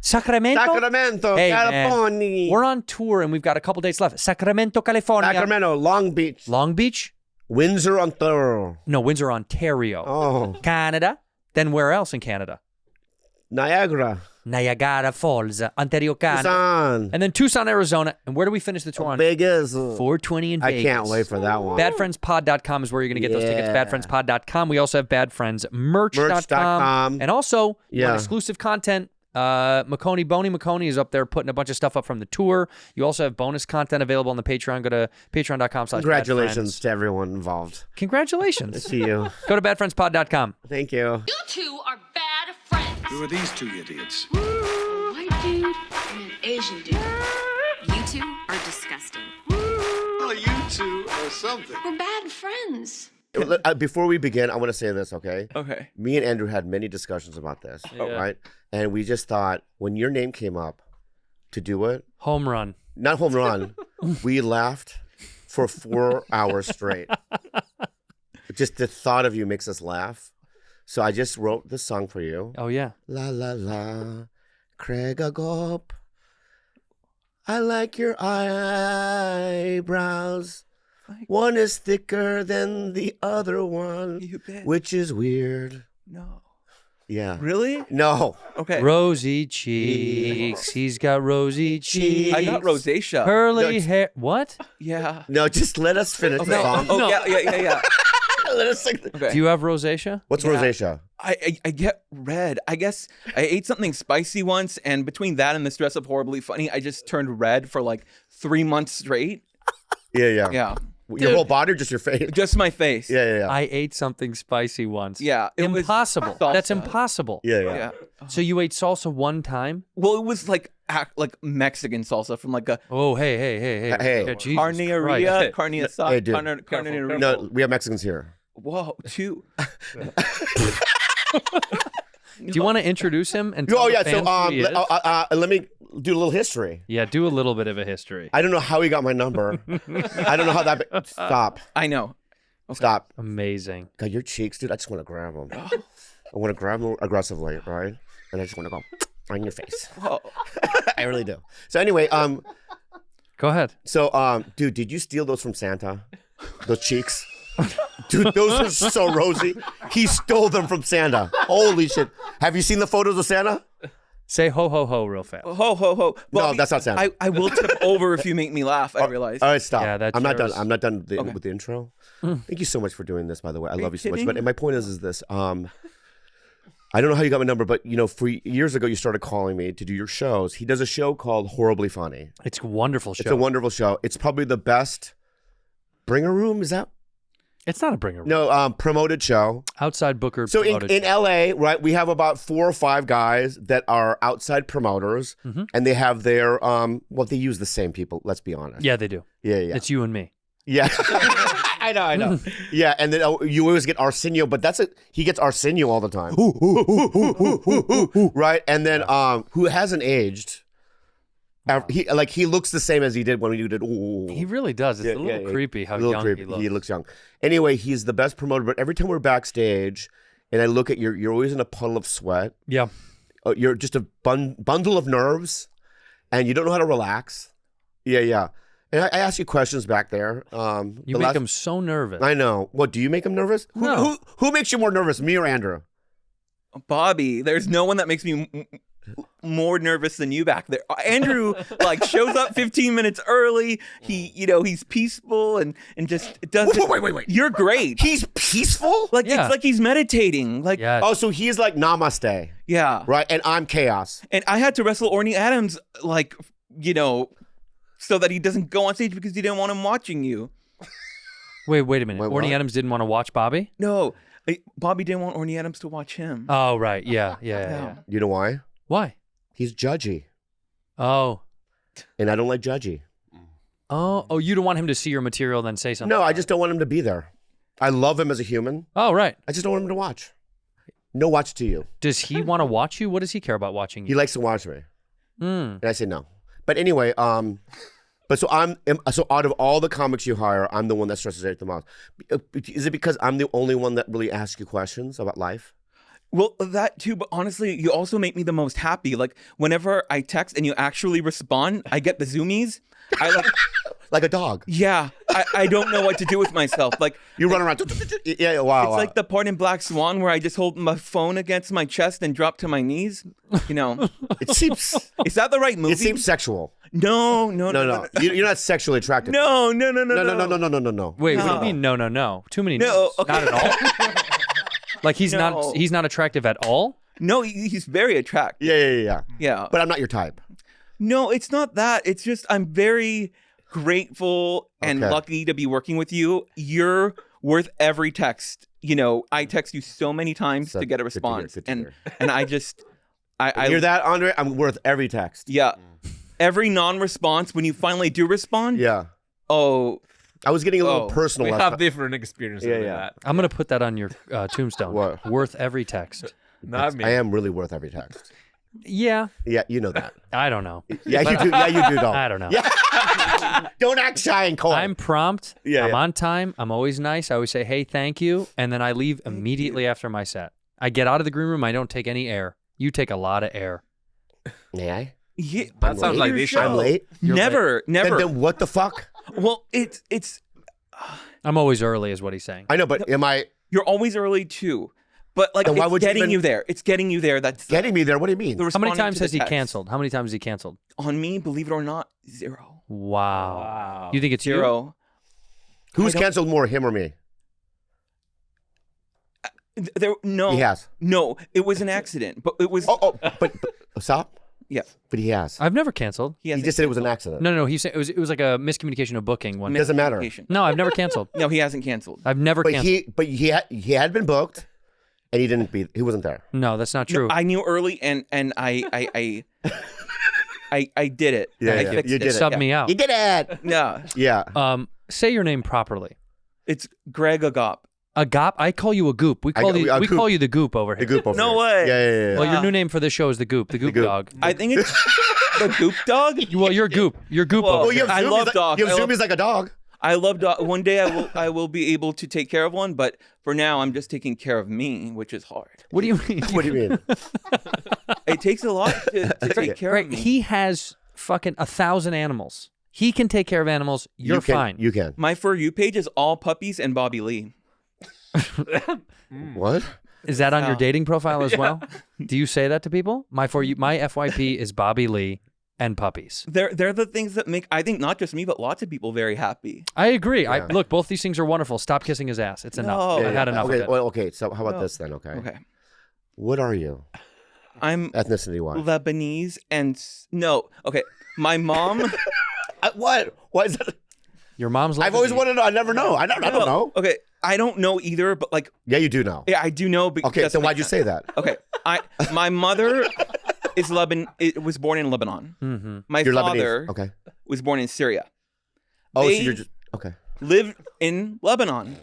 Sacramento, hey, California. Man, we're on tour and we've got a couple days left. Sacramento, California. Sacramento, Long Beach. Long Beach? Windsor, Ontario. No, Windsor, Ontario. Oh. Canada. Then where else in Canada? Niagara Falls, Ontario, Canada. Tucson. And then Tucson, Arizona. And where do we finish the tour on? Vegas. 420 in Vegas. I can't wait for that one. Badfriendspod.com is where you're going to get those tickets. Badfriendspod.com. We also have badfriendsmerch.com. Merch.com. And also, exclusive content. Boney McConey is up there putting a bunch of stuff up from the tour. You also have bonus content available on the Patreon. Go to patreon.com/badfriends. Congratulations to everyone involved. Congratulations. To you. Go to badfriendspod.com. Thank you. You two are bad friends. Who are these two idiots? A white dude and an Asian dude. You two are disgusting. Well, you two are something. We're bad friends. Before we begin, I want to say this, okay? Okay. Me and Andrew had many discussions about this, right? And we just thought, when your name came up to do it, home run. Not home run. We laughed for 4 hours straight. Just the thought of you makes us laugh. So I just wrote this song for you. Oh, yeah. La la la, Graig a Goop. I like your eyebrows. One is thicker than the other one, which is weird. No. Yeah. Really? No. Okay. Rosy cheeks. He's got rosy cheeks. I got rosacea. Curly hair. What? Yeah. No, just let us finish the song. Oh, yeah. Let us sing. Do you have rosacea? What's rosacea? I get red. I guess I ate something spicy once, and between that and the stress of Horribly Funny, I just turned red for like 3 months straight. Yeah. Yeah. Your whole body or just your face? Just my face. Yeah. I ate something spicy once. Yeah. It impossible. Was That's impossible. Yeah. So you ate salsa one time? Well, it was like Mexican salsa from like a... Oh, hey. Hey. Jesus Carneria, carne asada. Hey, dude. Carneria. No, we have Mexicans here. Whoa, 2. Do you want to introduce him? And Oh, yeah. so Let me do a little history. Yeah, do a little bit of a history. I don't know how he got my number. I don't know how that... Stop. I know. Okay. Stop. Amazing. God, your cheeks, dude, I just want to grab them. I want to grab them aggressively, right? And I just want to go on your face. Oh. I really do. So anyway, Go ahead. So, dude, did you steal those from Santa? Those cheeks? Dude, those are so rosy. He stole them from Santa. Holy shit. Have you seen the photos of Santa? Say ho, ho, ho real fast. Ho, ho, ho. No, that's not Santa. I will tip over if you make me laugh, I realize. All right, stop. Yeah, that's I'm not done. yours. I'm not done with the intro. Thank you so much for doing this, by the way. I love you so much. kidding? But my point is this. I don't know how you got my number, but, for years ago, you started calling me to do your shows. He does a show called Horribly Funny. It's a wonderful show. It's a wonderful show. It's probably the best bringer room. Is that? It's not a bringer room. No, promoted show. Outside Booker. So in promoted show. LA, right, we have about 4 or 5 guys that are outside promoters, and they have their, they use the same people, let's be honest. Yeah, they do. Yeah. It's you and me. Yeah. I know. Yeah, and then you always get Arsenio, but he gets Arsenio all the time. Right? And then who hasn't aged. He looks the same as he did when we did. He really does. It's a little creepy how young he looks. He looks young. Anyway, he's the best promoter. But every time we're backstage, and I look at you're always in a puddle of sweat. Yeah. You're just a bundle of nerves, and you don't know how to relax. Yeah. And I ask you questions back there. You make him so nervous. I know. What, do you make him nervous? No. Who makes you more nervous, me or Andrew? Bobby, there's no one that makes me more nervous than you back there. Andrew shows up 15 minutes early. He's peaceful and just does. Wait. You're great. He's peaceful? It's like he's meditating. Yes. Oh, so he's like namaste. Yeah. Right? And I'm chaos. And I had to wrestle Orny Adams so that he doesn't go on stage because he didn't want him watching you. Wait a minute. Wait, Orny what? Adams didn't want to watch Bobby? No. Bobby didn't want Orny Adams to watch him. Oh, right. Yeah. You know why? Why? He's judgy. Oh. And I don't like judgy. Oh, you don't want him to see your material then say something? No, I just don't want him to be there. I love him as a human. Oh, right. I just don't want him to watch. No watch to you. Does he want to watch you? What does he care about watching He you? likes to watch me. And I say no. But anyway, so out of all the comics you hire, I'm the one that stresses out the most. Is it because I'm the only one that really asks you questions about life? Well, that too, but honestly, you also make me the most happy. Like, whenever I text and you actually respond, I get the zoomies. I like, Like a dog. yeah, I don't know what to do with myself. Like, You run around. Yeah, wow. it's like the part in Black Swan where I just hold my phone against my chest and drop to my knees. You know, It seems. is that the right movie? It seems sexual. No. You're not sexually attracted. No. No. Wait, what do No. you mean? No. Too many. No, no's. okay. Not at all. Like he's No. not attractive at all. No, he's very attractive. Yeah. Yeah. But I'm not your type. No, it's not that. It's just I'm very grateful and Okay. lucky to be working with you. You're worth every text. You know, I text you so many times to get a Good to hear, response. good to And hear. and I just I Hear that, Andre? I'm worth every text. Yeah. Every non-response when you finally do respond. Yeah. Oh, I was getting a little Oh. personal. We last have time. different experiences with Yeah. that. I'm gonna put that on your tombstone. What? Worth every text. Not me. I am really worth every text. Yeah, Yeah, you know that. I don't know. Yeah, you do. Yeah, you do. Though. I don't know. Yeah. Don't act shy and cold. I'm prompt. Yeah, I'm yeah. on time. I'm always nice. I always say, hey, thank you. And then I leave immediately after my set. I get out of the green room. I don't take any air. You take a lot of air. May I? yeah. That sounds like this I'm show. late. Never. Then what the fuck? Well, it's I'm always early is what he's saying. I know, but am I you're always early too. But like Then why it's would you getting even- you there. It's getting you there. That's getting me there? What do you mean? the How many responding times to the has he text. canceled? How many times has he canceled? On me, believe it or not, 0. Wow. Wow. You think it's you? 0. Who's I don't- canceled more, him or me? There no. He has. No, it was an accident, but it was But stop. yeah. But he has. I've never canceled. He, He hasn't just said it was an canceled. accident. No. He said it was like a miscommunication of booking one. It doesn't matter. Miscommunication. No, I've never canceled. No, he hasn't canceled. I've never But canceled. he had been booked, and he wasn't there. No, that's not true. I knew early, and I did it. Yeah, I yeah. fixed You it. did it. Sub Yeah. me out. You did it. Yeah, Yeah. Say your name properly. it's Graig Agop. A Gop? I call you a Goop. We call a we Goop. call you the Goop over The here. goop over No here. way. Yeah. Well, your new name for this show is the Goop. The Goop Goop. dog. I think it's the Goop dog. Well, you're Goop. You're Goop Well, over Well, you here. have I zoomies love like, dogs. You have I love- zoomies like a dog. I love dog. One day I will be able to take care of one, but for now I'm just taking care of me, which is hard. What do you mean? What do you mean? It takes a lot to take care Right. of me. He has fucking 1,000 animals. He can take care of animals. You're you can, fine. You can. My For You page is all puppies and Bobby Lee. What? Is that on your Yeah. dating profile as well? Do you say that to people? My FYP is Bobby Lee and puppies. They're the things that make I think not just me but lots of people very happy. I agree. Yeah. Look, both these things are wonderful. Stop kissing his ass. It's enough. No. I've had enough Okay. of it. Well, okay. So how about No. this then? Okay. Okay. What are you, I'm ethnicity wise? Lebanese and no. Okay. My mom What? What is that? Your mom's. I've always Lebanese. wanted to know. I never know. I don't know. Okay. I don't know either, but like Yeah, you do know. yeah, I do know because Okay. So why'd you say that? Okay. My mother is was born in Lebanon. Mm-hmm. My You're father Lebanese. Okay. was born in Syria. Oh, They so you're just okay. live in Lebanon.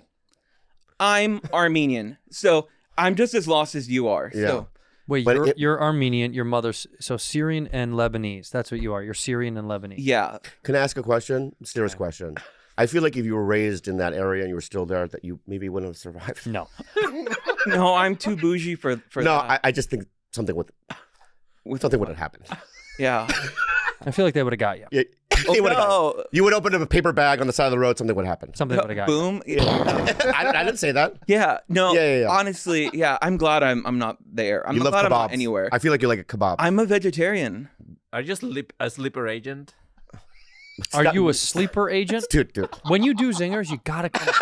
I'm Armenian, so I'm just as lost as you are. Yeah. So Wait, But you're Armenian. Your mother's so Syrian and Lebanese. That's what you are. You're Syrian and Lebanese. yeah, Can I ask a question? Serious question. I feel like if you were raised in that area and you were still there, that you maybe wouldn't have survived. No. no, I'm too bougie for No, that. I just think something would have happened. Yeah. I feel like they would have got you. Yeah, they would've got no. you would open up a paper bag on the side of the road. Something would happen. Something would have got you. Boom. I didn't say that. Yeah. No. Yeah. Honestly, yeah. I'm glad I'm not there. I'm You not love glad I'm kebabs. not anywhere. I feel like you like a kebab. I'm a vegetarian. Are you a sleeper agent? Are you a sleeper agent? dude? When you do zingers, you gotta come.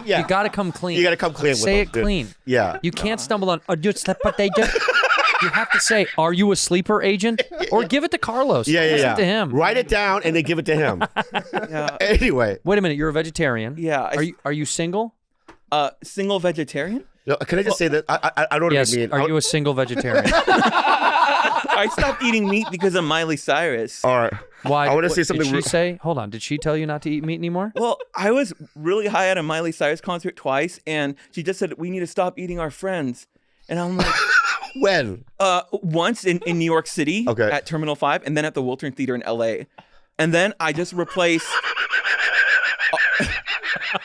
Yeah. You gotta come clean. You gotta come clean with Say them, it dude. clean. Yeah. You can't stumble on. You sleeper agent. You have to say, "Are you a sleeper agent?" Or give it to Carlos. Yeah. Listen to him. Write it down and then give it to him. Yeah. Anyway, Wait a minute. You're a vegetarian. Yeah. Are you single? Single vegetarian? no, can I just say that I don't know Yes. what you mean. Are you a single vegetarian? I stopped eating meat because of Miley Cyrus. All right. Why? I wanna what- say something Did she real- say? Hold on. Did she tell you not to eat meat anymore? Well, I was really high at a Miley Cyrus concert twice, and she just said, we need to stop eating our friends. And I'm like, When? once in New York City Okay. at Terminal 5, and then at the Wiltern Theater in LA. And then I just replaced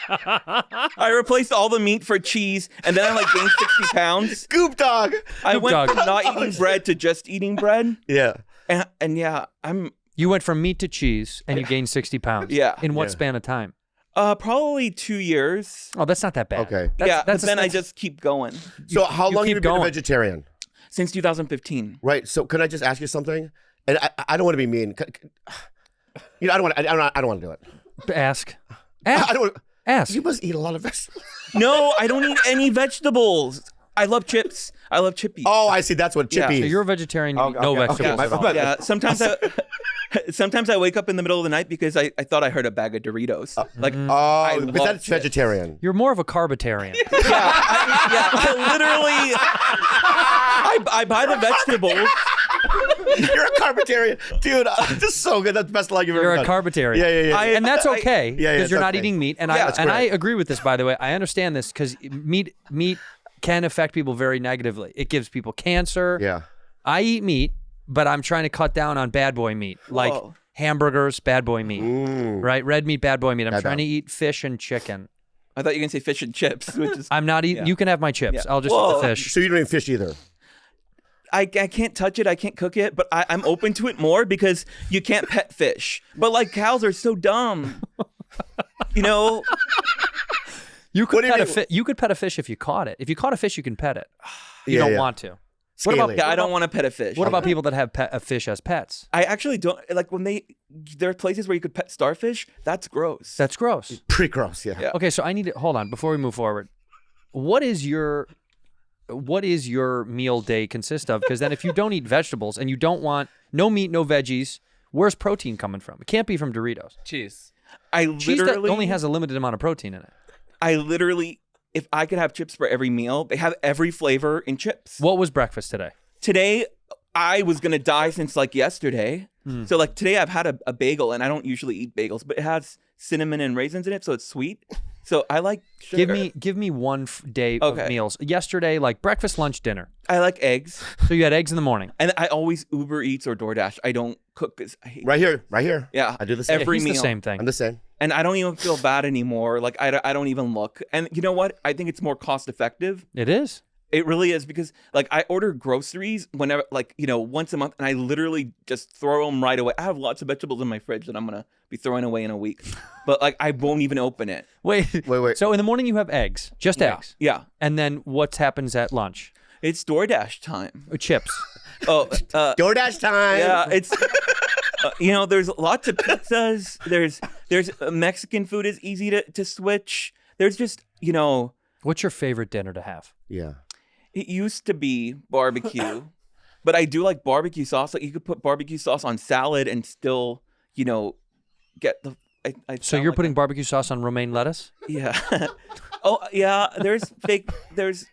I replaced all the meat for cheese, and then I like gained 60 pounds. Goop dog. I went dog. from not eating bread to just eating bread. Yeah. And yeah, You went from meat to cheese, and you gained 60 pounds. Yeah. In what Yeah. span of time? probably 2 years. Oh, that's not that bad. Okay. But then I just keep going So how long have keep you been a going. vegetarian? since 2015. Right. So can I just ask you something? And I don't want to be mean. You know, I don't want to do it. Ask. I don't. Ask. You must eat a lot of vegetables. No, I don't eat any vegetables. I love chips. I love chippies. Oh, I see. That's what Yeah. chippy So is. you're a vegetarian. You eat no okay, vegetables okay, at all. my- Yeah, sometimes I wake up in the middle of the night because I thought I heard a bag of Doritos. Like, Oh, I but love that's chips. vegetarian. You're more of a Carbatarian. I buy the vegetables. You're a Carbatarian, dude. This is so good. That's the best line you've You're ever a done. Carbatarian. Yeah. And that's okay because yeah, it's you're not okay. eating meat. And Yeah, I that's and I great. agree with this, by the way. I understand this because meat can affect people very negatively. It gives people cancer. Yeah. I eat meat, but I'm trying to cut down on bad boy meat, like Whoa. hamburgers, bad boy meat, right? Red meat, bad boy meat. I'm Bad trying boy. to eat fish and chicken. I thought you were gonna say fish and chips, which is I'm not eating. Yeah. You can have my chips. Yeah. I'll just Whoa. eat the fish. So you don't eat fish either. I can't touch it. I can't cook it, but I'm open to it more because you can't pet fish. But like cows are so dumb. You know, You could do you pet a mean? fish. You could pet a fish if you caught it. If you caught a fish, you can pet it. You Yeah, don't yeah. want to. What about Scaly. yeah, I don't want to pet a fish. What about people that have a fish as pets? I actually don't like when there are places where you could pet starfish. That's gross. That's gross. Pretty gross. Yeah. Yeah. Okay, so I need to hold on before we move forward. What is your meal day consist of? Because then if you don't eat vegetables and you don't want no meat, no veggies, where's protein coming from? It can't be from Doritos. Cheese. I Cheese that literally only has a limited amount of protein in it. if I could have chips for every meal, they have every flavor in chips. What was breakfast today? Today, I was gonna die since like yesterday. Hmm. So like today, I've had a bagel, and I don't usually eat bagels, but it has cinnamon and raisins in it, so it's sweet. So I like sugar. Give me one day Okay. of meals. Yesterday, like breakfast, lunch, dinner. I like eggs, So you had eggs in the morning. and I always Uber Eats or DoorDash. I don't cook because I hate. Right here. Yeah, I do the same. every It's meal. the same thing. I'm the same. And I don't even feel bad anymore. Like I don't even look. And you know what? I think it's more cost effective. It is. It really is because like I order groceries whenever, like, you know, once a month, and I literally just throw them right away. I have lots of vegetables in my fridge that I'm gonna be throwing away in a week, but like I won't even open it. Wait. Wait. So in the morning you have eggs, just eggs, Yeah, and then what happens at lunch? it's DoorDash time. Chips. Oh, DoorDash time. yeah, it's you know, there's lots of pizzas. There's Mexican food is easy to switch. There's just, you know, What's your favorite dinner to have? Yeah. it used to be barbecue, but I do like barbecue sauce. Like you could put barbecue sauce on salad and still, you know, get the. I So sound you're like putting barbecue sauce on romaine lettuce? Yeah. Oh yeah. There's fake. There's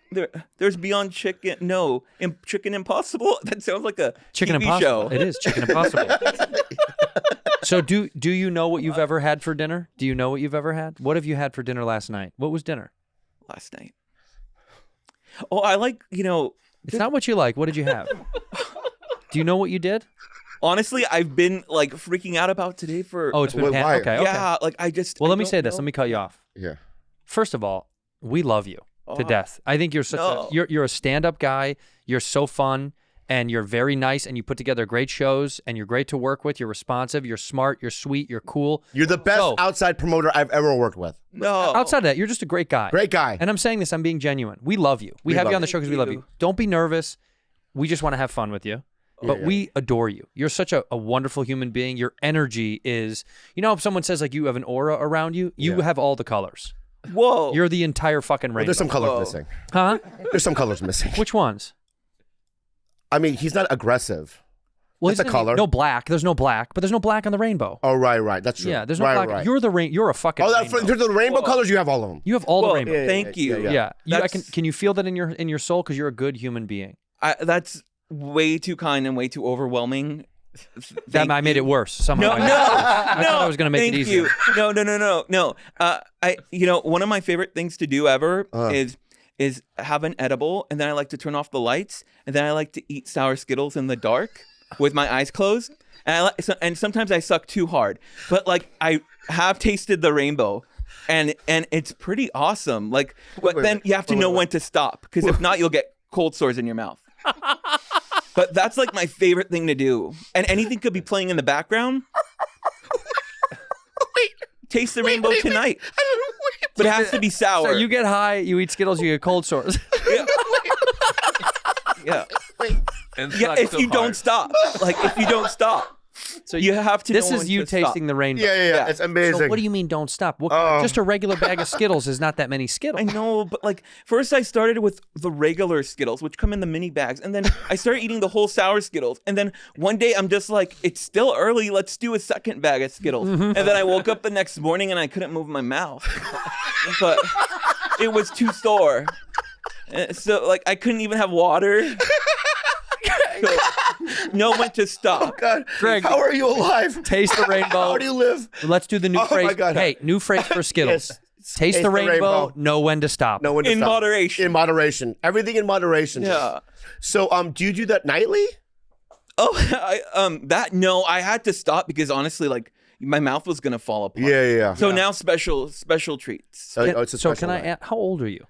Beyond Chicken. No, Chicken Impossible. That sounds like a Chicken TV Impossible. show. It is Chicken Impossible. So do you know what you've ever had for dinner? Do you know what you've ever had? What have you had for dinner last night? What was dinner? Last night. Oh, I like, you know. It's not what you like. What did you have? Do you know what you did? Honestly, I've been like freaking out about today for. Oh, it's been Why? okay. yeah. Like I just. Well, I let me don't say this. know. Let me cut you off. Yeah. First of all, we love you to death. I think you're such No. you're a stand-up guy. You're so fun and you're very nice and you put together great shows and you're great to work with. You're responsive, you're smart, you're sweet, you're cool. You're the best So- outside promoter I've ever worked with. No. Outside of that, you're just a great guy. Great guy. And I'm saying this, I'm being genuine. We love you. We have love you on the you. show because we love you. Don't be nervous. We just want to have fun with you. But we adore you. You're such a wonderful human being. Your energy is, you know, if someone says like you have an aura around you, you have all the colors. Whoa. You're the entire fucking rainbow. There's some colors Whoa. missing. Huh? There's some colors missing. Which ones? I mean, he's not aggressive. Well, That's a isn't it- color. No black. There's no black, but there's no black on the rainbow. Oh, right. That's true. Yeah, there's no right, black. Right. You're the rain. You're a fucking. Oh, that, rainbow. in terms of the rainbow Whoa. colors, you have all of them. You have all the Whoa, rainbow. thank you. Yeah. You, That's- can you feel that in your soul because you're a good human being? That's way too kind and way too overwhelming. I made it worse somehow. No, I thought I was gonna make thank it easier. You. No. You know, one of my favorite things to do ever is have an edible, and then I like to turn off the lights, and then I like to eat sour Skittles in the dark with my eyes closed, and and sometimes I suck too hard, but like I have tasted the rainbow, and it's pretty awesome. Like, but wait, then wait, you have to know when to stop, because if not, you'll get cold sores in your mouth. But that's like my favorite thing to do, and anything could be playing in the background. Taste the rainbow tonight. But it has to be sour. So you get high, you eat Skittles, you get cold sores. Yeah. Yeah. And Yeah, suck if so you hard. don't stop. Like, if you don't stop. So You have to This know is when you to stop. tasting the rainbow. Yeah. Yeah. It's amazing. So what do you mean don't stop? What, just a regular bag of Skittles is not that many Skittles. I know, but like, first I started with the regular Skittles, which come in the mini bags, and then I started eating the whole sour Skittles, and then one day I'm just like, it's still early, let's do a second bag of Skittles. And then I woke up the next morning and I couldn't move my mouth. But it was too sore. So, like, I couldn't even have water. So, know when to stop. God, Graig. how are you alive? Taste the rainbow. How do you live? Let's do the new Oh my phrase. God. Hey, new phrase for Skittles. Yes. Taste the rainbow, know when to stop. Know when to In stop. moderation. In moderation. Everything in moderation. Yeah. So, do you do that nightly? Oh, I had to stop because honestly, like, my mouth was gonna fall apart. Yeah. So now special treats. Oh, it's a So special can I night. ask, how old are you?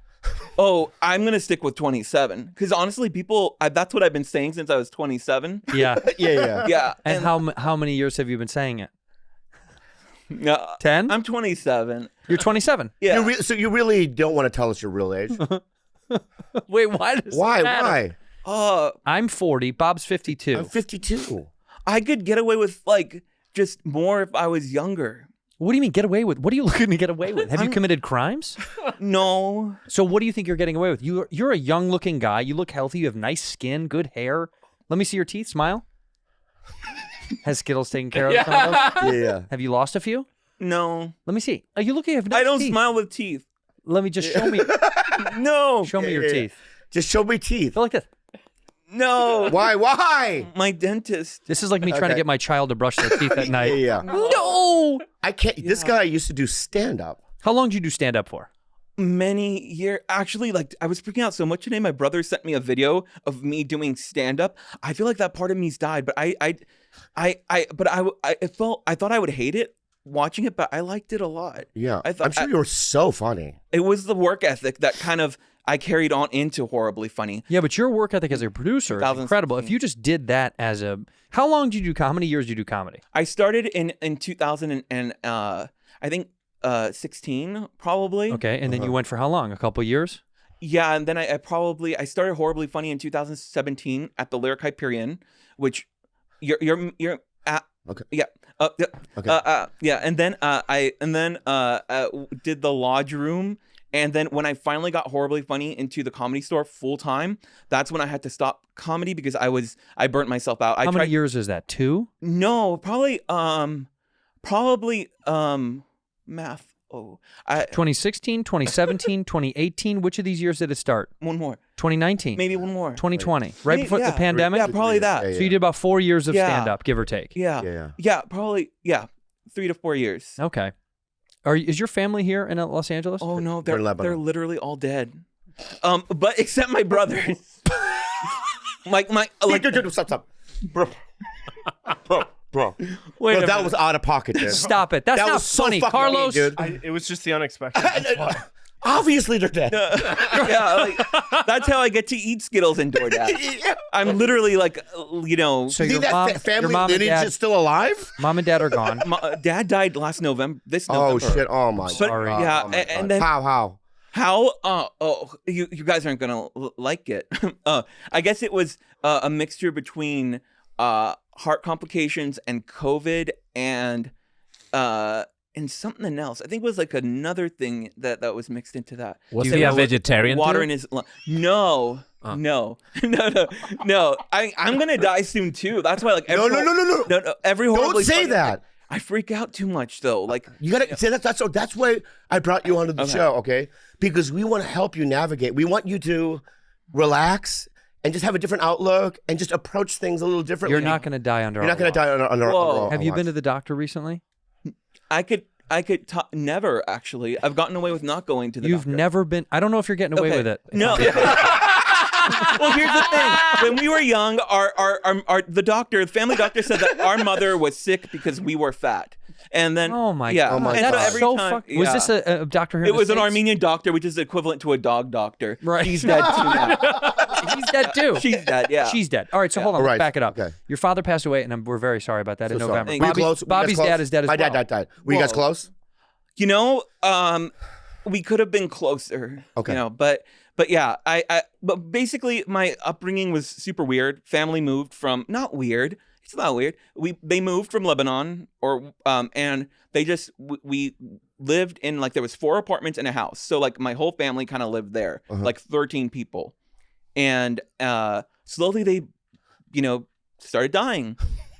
Oh, I'm gonna stick with 27 because honestly, that's what I've been saying since I was 27. Yeah. Yeah. Yeah, And how many years have you been saying it? 10? 10? I'm 27. You're 27. Yeah. So you really don't want to tell us your real age? Wait, why does Why? it matter? Why? I'm 40. Bob's 52. I'm 52. I could get away with like just more if I was younger. What do you mean get away with? What are you looking to get away with? Have you committed crimes? No. So what do you think you're getting away with? You're a young-looking guy. You look healthy. You have nice skin, good hair. Let me see your teeth. Smile. Has Skittles taken care of some of those? Yeah. Have you lost a few? No. Let me see. Oh, you look. You have nice I don't teeth. smile with teeth. Let me just show me. No. Show me your teeth. Just show me teeth. Go like this. No. Why? My dentist. This is like me trying to get my child to brush their teeth at night. Yeah. No. I can't. This guy used to do stand up. How long did you do stand up for? Many years. Actually, like, I was freaking out so much today. My brother sent me a video of me doing stand up. I feel like that part of me's died, but I thought I would hate it watching it, but I liked it a lot. Yeah. I thought I'm sure you were so funny. it was the work ethic that kind of I carried on into Horribly Funny. Yeah, but your work ethic as a producer is incredible. If you just did that as a, how long did you do? How many years did you do comedy? I started in 2000 and I think 16 probably. Okay, and then you went for how long? A couple years? Yeah, and then I started Horribly Funny in 2017 at the Lyric Hyperion, which you're at. Okay. Yeah. Okay. Yeah, and then I did the Lodge Room, and then when I finally got Horribly Funny into the Comedy Store full time, that's when I had to stop comedy because I burnt myself out. How many years is that? 2? No, probably math. Oh, 2016, 2017, 2018. Which of these years did it start? one more, 2019, maybe one more. 2020, right before the Yeah. pandemic. Yeah, probably that. Yeah, So you did about 4 years of Yeah. stand up, give or take. Yeah, probably 3 to 4 years. Okay. Is your family here in Los Angeles? Oh no, They're in they're Lebanon. literally all dead. But except my brothers. Like Stop. Bro. Wait, Bro, that was out of pocket, dude. stop it. That's That not was so funny, fucking Carlos. mean, dude. It was just the unexpected. That's why. Obviously, they're dead. yeah, like, that's how I get to eat Skittles and DoorDash. I'm literally like, So You your think that mom, family your mom and lineage dad, is still alive? mom and dad are gone. Dad died last November. This Oh, November. shit. Oh, my But God. yeah, Oh, my and God. then How? how? You guys aren't gonna like it. I guess it was a mixture between heart complications and COVID and something else. I think it was like another thing that was mixed into that. Was Do he you a know- vegetarian Water too? in his lung. No. No. I'm gonna die soon too. That's why, like, No. every Don't horribly say funny- that. I freak out too much though. Like, You gotta say that's why I brought you onto the show, okay? Because we want to help you navigate. We want you to relax and just have a different outlook and just approach things a little differently. You're not going to die under. You're not going to die under. Whoa. Have you been to the doctor recently? I could never actually. I've gotten away with not going to the You've doctor. never been. I don't know if you're getting away Okay. with it. No. Well, here's the thing. When we were young, the family doctor said that our mother was sick because we were fat. And then, Oh my yeah, god, Oh my and so God. every so time, fuck. Was this a Doctor Who? It was an States? Armenian doctor, which is equivalent to a dog doctor. Right. She's dead too now. He's dead too. She's dead. Yeah. She's dead. All right, so hold on. All Let's right, back it up. okay. Your father passed away, and we're very sorry about that in So sorry. November. Were you Bobby- close? Were you guys Bobby's close? dad is dead as My well. dad died. Were you guys close? You know, we could have been closer. Okay. You know, but yeah, but basically my upbringing was super weird. Family moved from not weird. It's not weird. They moved from Lebanon, and they just we lived in like there was 4 apartments and a house. So like my whole family kind of lived there, like 13 people, and slowly they, started dying.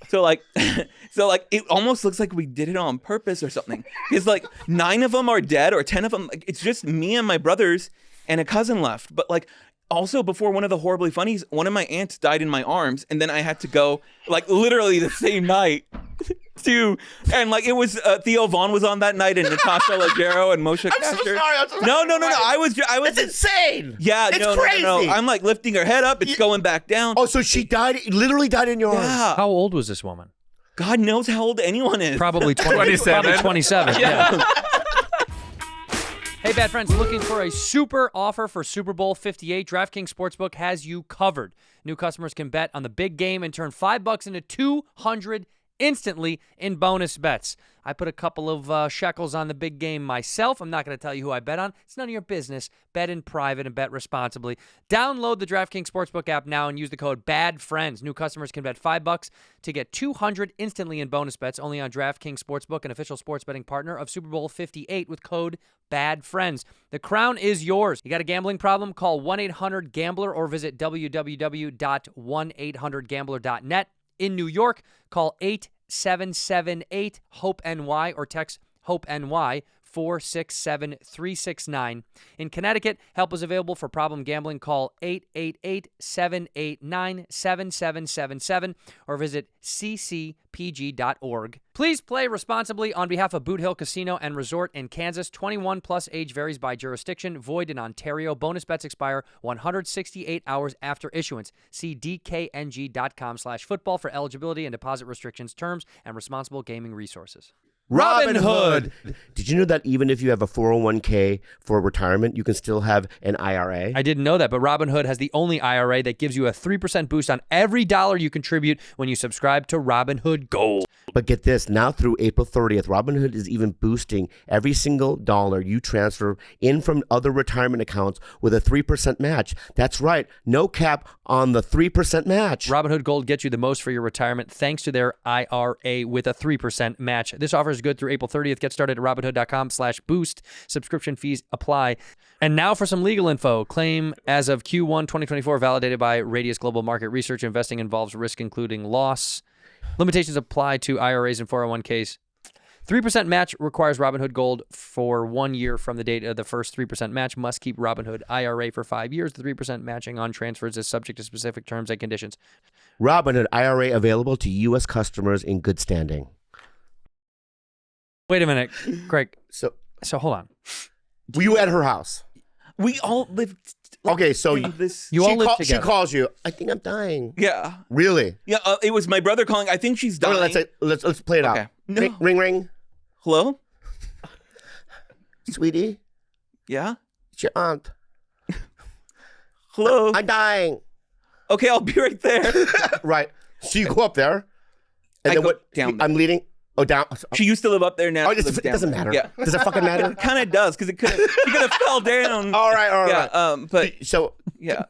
So like it almost looks like we did it on purpose or something. It's like 9 of them are dead or 10 of them. Like, it's just me and my brothers and a cousin left. But like also before one of the horribly funnies, one of my aunts died in my arms, and then I had to go like literally the same night and like it was Theo Vaughn was on that night and Natasha Leggero and Moshe I'm so Kasher. sorry. I'm so sorry. No. I was. It's insane. Yeah, it's no, crazy. no. I'm like lifting her head up. It's going back down. Oh, so she died, literally died in your arms. Yeah. How old was this woman? God knows how old anyone is. Probably 27. Probably 27. Yeah. Hey, bad friends, looking for a super offer for Super Bowl 58? DraftKings Sportsbook has you covered. New customers can bet on the big game and turn $5 into $200 instantly in bonus bets. I put a couple of shekels on the big game myself. I'm not going to tell you who I bet on. It's none of your business. Bet in private and bet responsibly. Download the DraftKings Sportsbook app now and use the code BADFRIENDS. New customers can bet $5 to get $200 instantly in bonus bets only on DraftKings Sportsbook, an official sports betting partner of Super Bowl 58 with code BADFRIENDS. The crown is yours. You got a gambling problem? Call 1-800-GAMBLER or visit www.1800gambler.net. In New York, call 8778-HOPE-NY or text HOPE-NY 467-369. In Connecticut, help is available for problem gambling. Call 888-789-7777 or visit ccpg.org. Please play responsibly on behalf of Boot Hill Casino and Resort in Kansas. 21 plus age varies by jurisdiction. Void in Ontario. Bonus bets expire 168 hours after issuance. See dkng.com/football for eligibility and deposit restrictions, terms, and responsible gaming resources. Robinhood. Did you know that even if you have a 401k for retirement, you can still have an IRA? I didn't know that, but Robinhood has the only IRA that gives you a 3% boost on every dollar you contribute when you subscribe to Robinhood Gold. But get this, now through April 30th, Robinhood is even boosting every single dollar you transfer in from other retirement accounts with a 3% match. That's right, no cap on the 3% match. Robinhood Gold gets you the most for your retirement thanks to their IRA with a 3% match. This offer is good through April 30th. Get started at robinhood.com/boost. Subscription fees apply. And now for some legal info. Claim as of Q1 2024 validated by Radius Global Market Research. Investing involves risk including loss. Limitations apply to IRAs and 401ks. 3% match requires Robinhood Gold for 1 year from the date of the first 3% match. Must keep Robinhood IRA for 5 years. The 3% matching on transfers is subject to specific terms and conditions. Robinhood IRA available to U.S. customers in good standing. Wait a minute, Greg. So hold on. were you at her house? We all lived. Okay, so this. You all live she together. calls you. I think I'm dying. Yeah. Really? Yeah. It was my brother calling. I think she's dying. Okay, let's play it Okay. out. No. Ring, ring. Hello. Sweetie, Yeah. it's your aunt. Hello. I'm dying. Okay, I'll be right there. Right. So you go up there, and I then go what? down I'm leading. Oh, down. She used to live up there now. Oh, she lives it down doesn't there. matter. Yeah. Does it fucking matter? It kind of does because she could have fell down. All right. Yeah. But So yeah.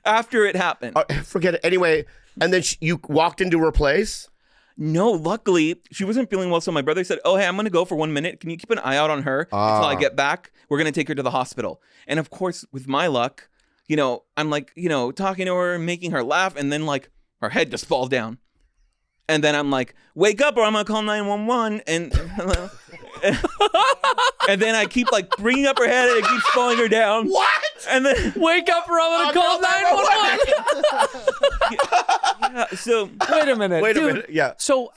After it happened. forget it. Anyway, and then you walked into her place. No, luckily she wasn't feeling well. So my brother said, "Oh, hey, I'm gonna go for 1 minute. Can you keep an eye out on her until I get back? We're gonna take her to the hospital." And of course, with my luck, I'm like, talking to her, making her laugh, and then like her head just falls down. And then I'm like, "Wake up, or I'm gonna call 911." And and then I keep like bringing up her head, and it keeps falling her down. What? And then Wake up or I'm going to call 911. yeah, so Wait a minute. Wait a dude. minute. Yeah. So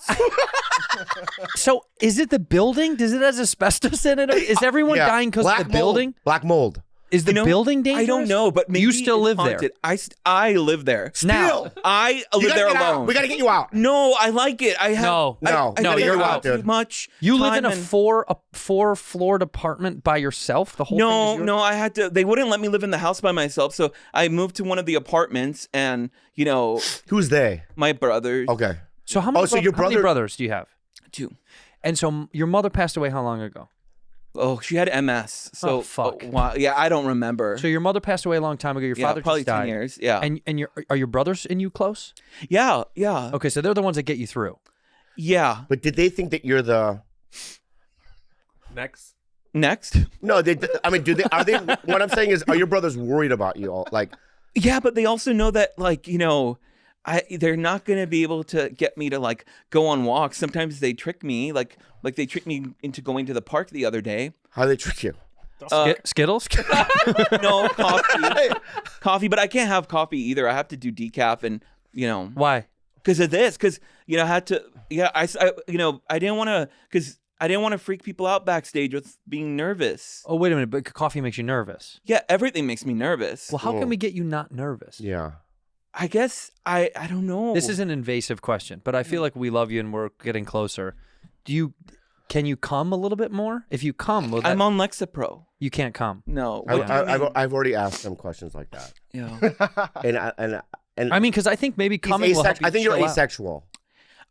is it the building? Does it have asbestos in it? Is everyone Yeah. dying because of Black the mold. building? Black mold. Is the building dangerous? I don't know, but maybe you still it's live haunted. there. I live there. Now. I You live gotta there get out. alone. We got to get you out. No, I like it. I have No. I No, figure you're out out, too dude. much. You live in time a and- four-floored apartment by yourself. The whole thing is yours? No, I had to. They wouldn't let me live in the house by myself, so I moved to one of the apartments, and Who's they? my brothers. Okay. So how many, so your how many brother- brothers do you have? 2. And so your mother passed away how long ago? Oh, she had MS. So Oh, fuck. wow, yeah, I don't remember. So your mother passed away a long time ago. Your yeah, father probably just died. 10 years. Yeah. And are your brothers and you close? yeah. Okay, so they're the ones that get you through. Yeah. But did they think that you're the? Next. Next. No, I mean, do they? Are they? What I'm saying is, are your brothers worried about you? All like, Yeah, but they also know that, like, they're not gonna be able to get me to like go on walks. Sometimes they trick me, like they tricked me into going to the park the other day. how do they trick you? Skittles? No coffee, but I can't have coffee either. I have to do decaf, and Why? because of this, because I had to. Yeah, I didn't want to, because I didn't want to freak people out backstage with being nervous. Oh, wait a minute, but coffee makes you nervous. Yeah, everything makes me nervous. Well, how can we get you not nervous? Yeah. I guess I don't know. This is an invasive question, but I feel like we love you and we're getting closer. Can you come a little bit more? If you come, well, I'm on Lexapro. you can't come. No, what do you mean? I've already asked them questions like that, Yeah. and I mean, because I think maybe he's coming will help you I think you're chill out. asexual,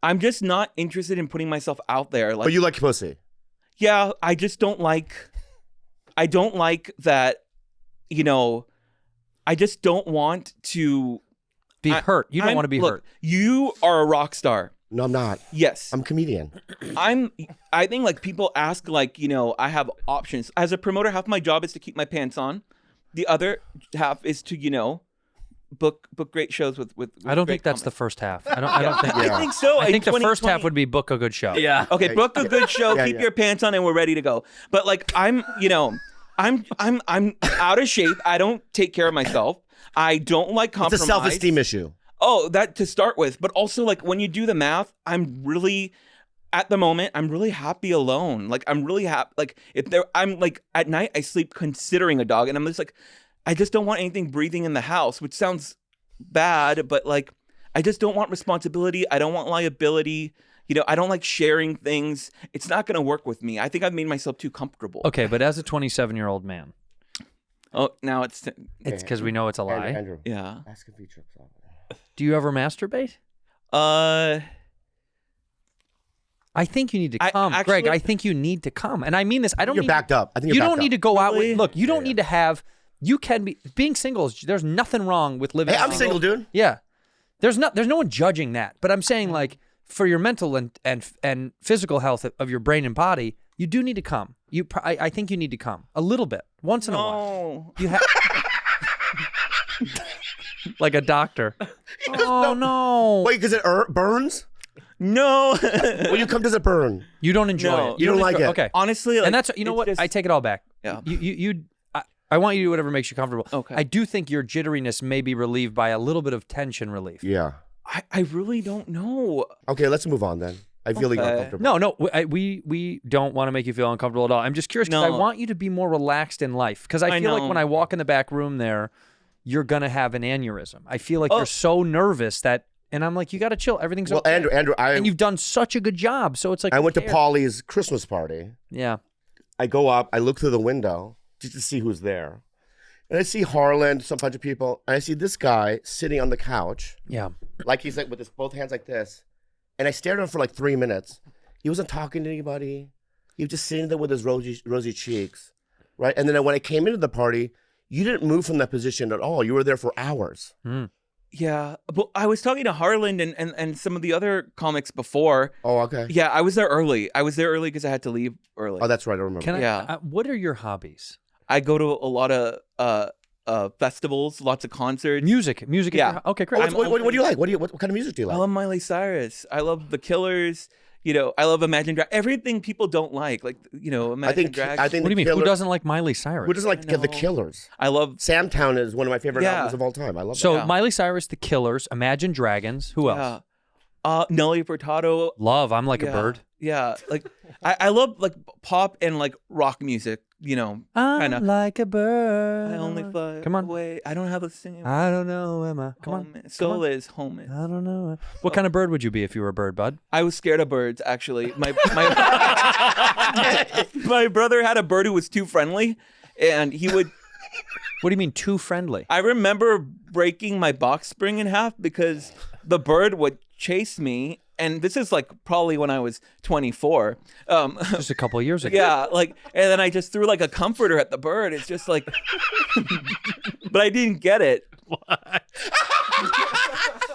I'm just not interested in putting myself out there. Like, but you like pussy. yeah, I just don't like. I don't like that. I just don't want to Be hurt. You don't want to be look, hurt. You are a rock star. No, I'm not. Yes. I'm a comedian. I think like people ask like, I have options. As a promoter, half my job is to keep my pants on. The other half is to, book great shows with I don't great think that's the comics. first half. I don't think. I think so. I think In the first half 2020 would be book a good show. Yeah. Okay, book a good show, Yeah, keep yeah. your pants on, and we're ready to go. But like I'm out of shape. I don't take care of myself. I don't like It's compromise. a self-esteem issue. Oh, that to start with, but also like when you do the math, at the moment, I'm really happy alone. Like I'm really happy. Like I'm like at night I sleep considering a dog, and I'm just like, I just don't want anything breathing in the house, which sounds bad, but like I just don't want responsibility. I don't want liability. I don't like sharing things. It's not going to work with me. I think I've made myself too comfortable. Okay, but as a 27-year-old man, Oh, now it's because we know it's a lie. Andrew, yeah. ask if he trips off. Do you ever masturbate? I think you need to come, actually- Greg. I think you need to come, and I mean this. I don't. You're need backed up. I think you you're don't backed need to up. go out. Really? With, look, you don't need to have. You can be being single. There's nothing wrong with living. Hey, I'm single, dude. Yeah, there's no one judging that. But I'm saying like for your mental and physical health of your brain and body, you do need to come. I think you need to come a little bit once in a while. No. You have like a doctor. Oh no! Wait, because it burns? No. When you come, does it burn? You don't enjoy No. it. You don't like it. Okay. Honestly, like, And that's you know it's what? just- I take it all back. Yeah. I want you to do whatever makes you comfortable. Okay. I do think your jitteriness may be relieved by a little bit of tension relief. Yeah. I really don't know. Okay, let's move on then. I feel like Okay. uncomfortable. No, we don't want to make you feel uncomfortable at all. I'm just curious because I No. want you to be more relaxed in life. Because I I feel like know. when I walk in the back room there, you're gonna have an aneurysm. I feel like Oh. you're so nervous that, and I'm like, you got to chill. Everything's Well, okay. Andrew, and you've done such a good job. So it's like I who went to cares? Polly's Christmas party. Yeah. I go up, I look through the window just to see who's there. And I see Harlan, some bunch of people, and I see this guy sitting on the couch, Yeah. like he's like with his both hands like this. And I stared at him for like 3 minutes. He wasn't talking to anybody. He was just sitting there with his rosy cheeks, right? And then when I came into the party, you didn't move from that position at all. You were there for hours. Yeah, but I was talking to Harlan and some of the other comics before. Oh, okay. Yeah, I was there early. I was there early because I had to leave early. Oh, that's right. I remember. Can I? Yeah. What are your hobbies? I go to a lot of festivals, lots of concerts. Music. Is Yeah. your- okay, Oh, great. what do you like? What kind of music do you I like? love Miley Cyrus. I love The Killers. I love Imagine Dragons. Everything people don't like, Imagine Dragons. I think What do you mean? Killer- Who doesn't like Miley Cyrus? Who doesn't like I the know. Killers? I love. Samtown is one of my favorite Yeah. albums of all time. I love So that. Yeah. Miley Cyrus, The Killers, Imagine Dragons. Who else? Yeah. Nelly Furtado. Love. I'm like a Yeah. bird. Yeah, like I love like pop and like rock music. You know, kind of. like a bird. I only fly Come on. away. I don't have a singing. I don't know, Emma. Come on. Soul is home. I don't know. What kind of bird would you be if you were a bird, bud? I was scared of birds, actually. My my brother had a bird who was too friendly, and he would. What do you mean too friendly? I remember breaking my box spring in half because the bird would chase me, and this is like probably when I was 24. Just a couple of years ago. Yeah, like, and then I just threw like a comforter at the bird. It's just like, but I didn't get it.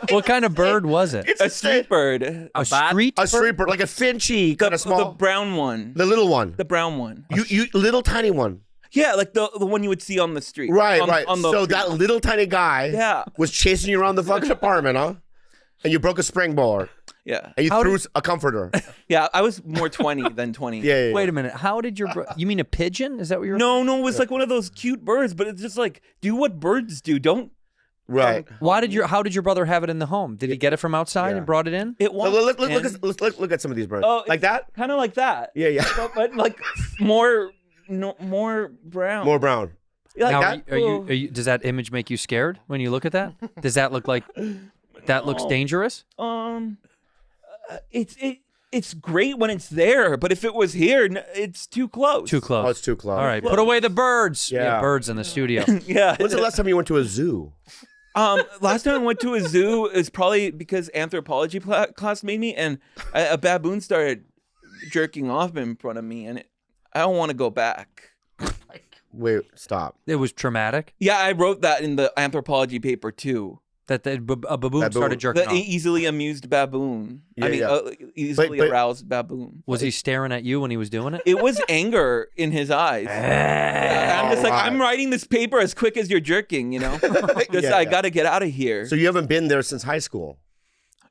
What kind of bird was it? It's A street bird. A street a street bird, like a Finchy, kind of The small. brown one. The little one. The brown one. You little tiny one. Yeah, like the one you would see on the street. Right, on, right. On the So that little tiny guy Yeah. was chasing you around the fucking apartment, huh? And you broke a springboard. Yeah. And you threw a comforter. Yeah, I was more 20 than 20. Yeah. Wait a minute. How did your you mean a pigeon? Is that what you're No, it was like one of those cute birds, but it's just like, do what birds do. Don't. Right. How did your brother have it in the home? Did he get it from outside and brought it in? It Look, won't. look at some of these birds. Oh, Like that? Kind of like that. Yeah. But like more brown. More brown. Like Now, that. are you, does that image make you scared when you look at that? Does that look like that looks dangerous? It's great when it's there, but if it was here, it's too close. Too close. Oh, it's too close. All right, put away the birds. We have Yeah. birds in the studio. Yeah. When's the last time you went to a zoo? Last time I went to a zoo is probably because anthropology class made me, and a baboon started jerking off in front of me, and I don't want to go back. Wait, stop. It was traumatic Yeah, I wrote that in the anthropology paper too. that a baboon started jerking The off. easily amused baboon. Yeah, I mean, yeah. easily But- aroused baboon. Was he staring at you when he was doing it? It was anger in his eyes. Yeah, I'm just like, Alright. I'm writing this paper as quick as you're jerking, you know? Just, Yeah, I yeah. got to get out of here. So you haven't been there since high school?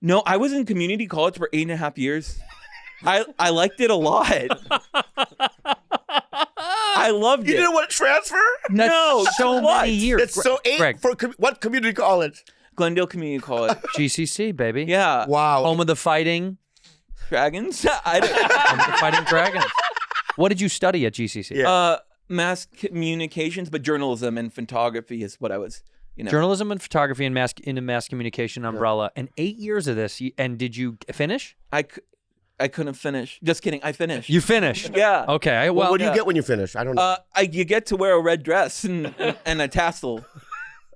No, I was in community college for 8.5 years. I liked it a lot. I loved You it. didn't want to transfer? No, so what? many years. That's so Greg. for what community college? Glendale Community College. GCC, baby. Yeah. Wow. Home of the fighting. Dragons? I don't, Home of the fighting dragons. What did you study at GCC? Yeah. mass communications, but journalism and photography is what I was, Journalism and photography and mass communication umbrella. And 8 years of this. And did you finish? I couldn't finish. Just kidding. I finished. You finished. Yeah. Okay. Well, What do you get when you finish? I don't know. You get to wear a red dress and a tassel.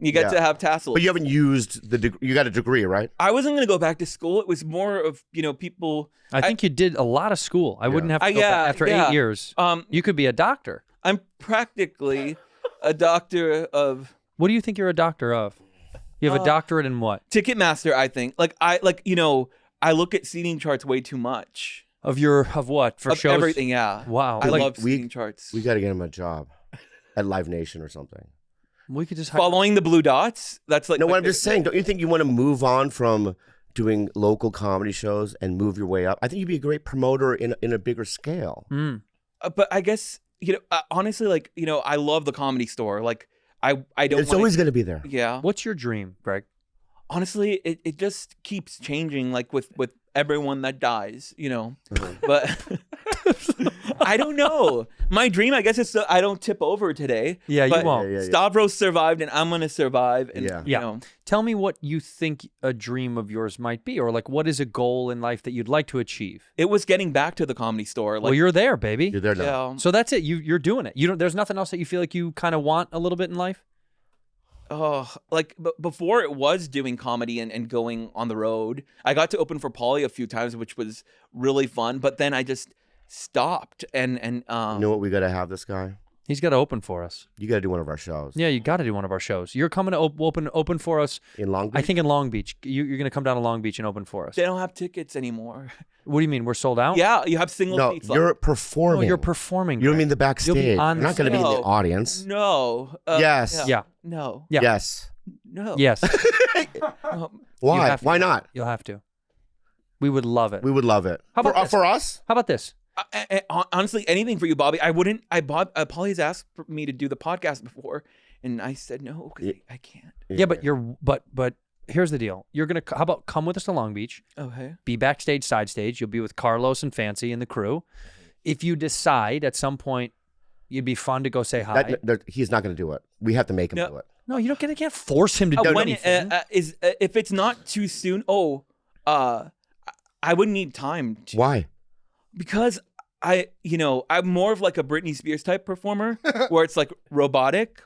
You get Yeah. to have tassels. But you haven't used the degree. You got a degree, right? I wasn't going to go back to school. It was more of, people. I think you did a lot of school. I wouldn't have to go yeah, back after yeah. 8 years. Um, You could be a doctor. I'm practically a doctor of What do you think you're a doctor of? You have a doctorate in what? Ticketmaster, I think. I look at seating charts way too much. Of what? For Of shows? everything, yeah. Wow. I Like, love seating charts. We got to get him a job at Live Nation or something. We could just Following the blue dots, that's like... No, what I'm just saying, don't you think you want to move on from doing local comedy shows and move your way up? I think you'd be a great promoter in a bigger scale. But I guess, honestly, I love the Comedy Store. Like, I don't It's wanna- always going to be there. Yeah. What's your dream, Greg? Honestly, it just keeps changing, like with everyone that dies, Uh-huh. But I don't know. My dream, I guess, is so I don't tip over today. Yeah, you but won't. Yeah. Stavros survived, and I'm gonna survive. And Yeah. Yeah. Tell me what you think a dream of yours might be, or like what is a goal in life that you'd like to achieve? it was getting back to the Comedy Store. Like, Well, you're there, baby. You're there now. yeah. So that's it. You're doing it. You don't. There's nothing else that you feel like you kind of want a little bit in life. Oh, like before it was doing comedy and going on the road. I got to open for Pauly a few times, which was really fun. But then I just stopped and You know what? We got to have this guy. He's got to open for us. You got to do one of our shows. Yeah, you got to do one of our shows. You're coming to open for us. In Long Beach? I think in Long Beach. You're going to come down to Long Beach and open for us. they don't have tickets anymore. What do you mean? We're sold out? Yeah, you have single No, seats. you're left. performing. Oh, you're performing. You don't Greg. mean the You'll backstage. be You're on not going to be in the stage. audience. No. Yes. Yeah. No. Yeah. Yes. No. Yes. Why? have to. Why not? You'll have to. We would love it. We would love it. How about this? for us? How about this? Honestly, anything for you, Bobby. Pauly has asked for me to do the podcast before, and I said no because I can't. Yeah, but you're but here's the deal. You're gonna how about come with us to Long Beach? Okay. Be backstage, side stage. You'll be with Carlos and Fancy and the crew. If you decide at some point it'd be fun to go say hi. He's not going to do it. We have to make him do it. No, you can't force him to do anything. If it's not too soon, I would need time. Why? Because I'm more of like a Britney Spears type performer where it's like robotic.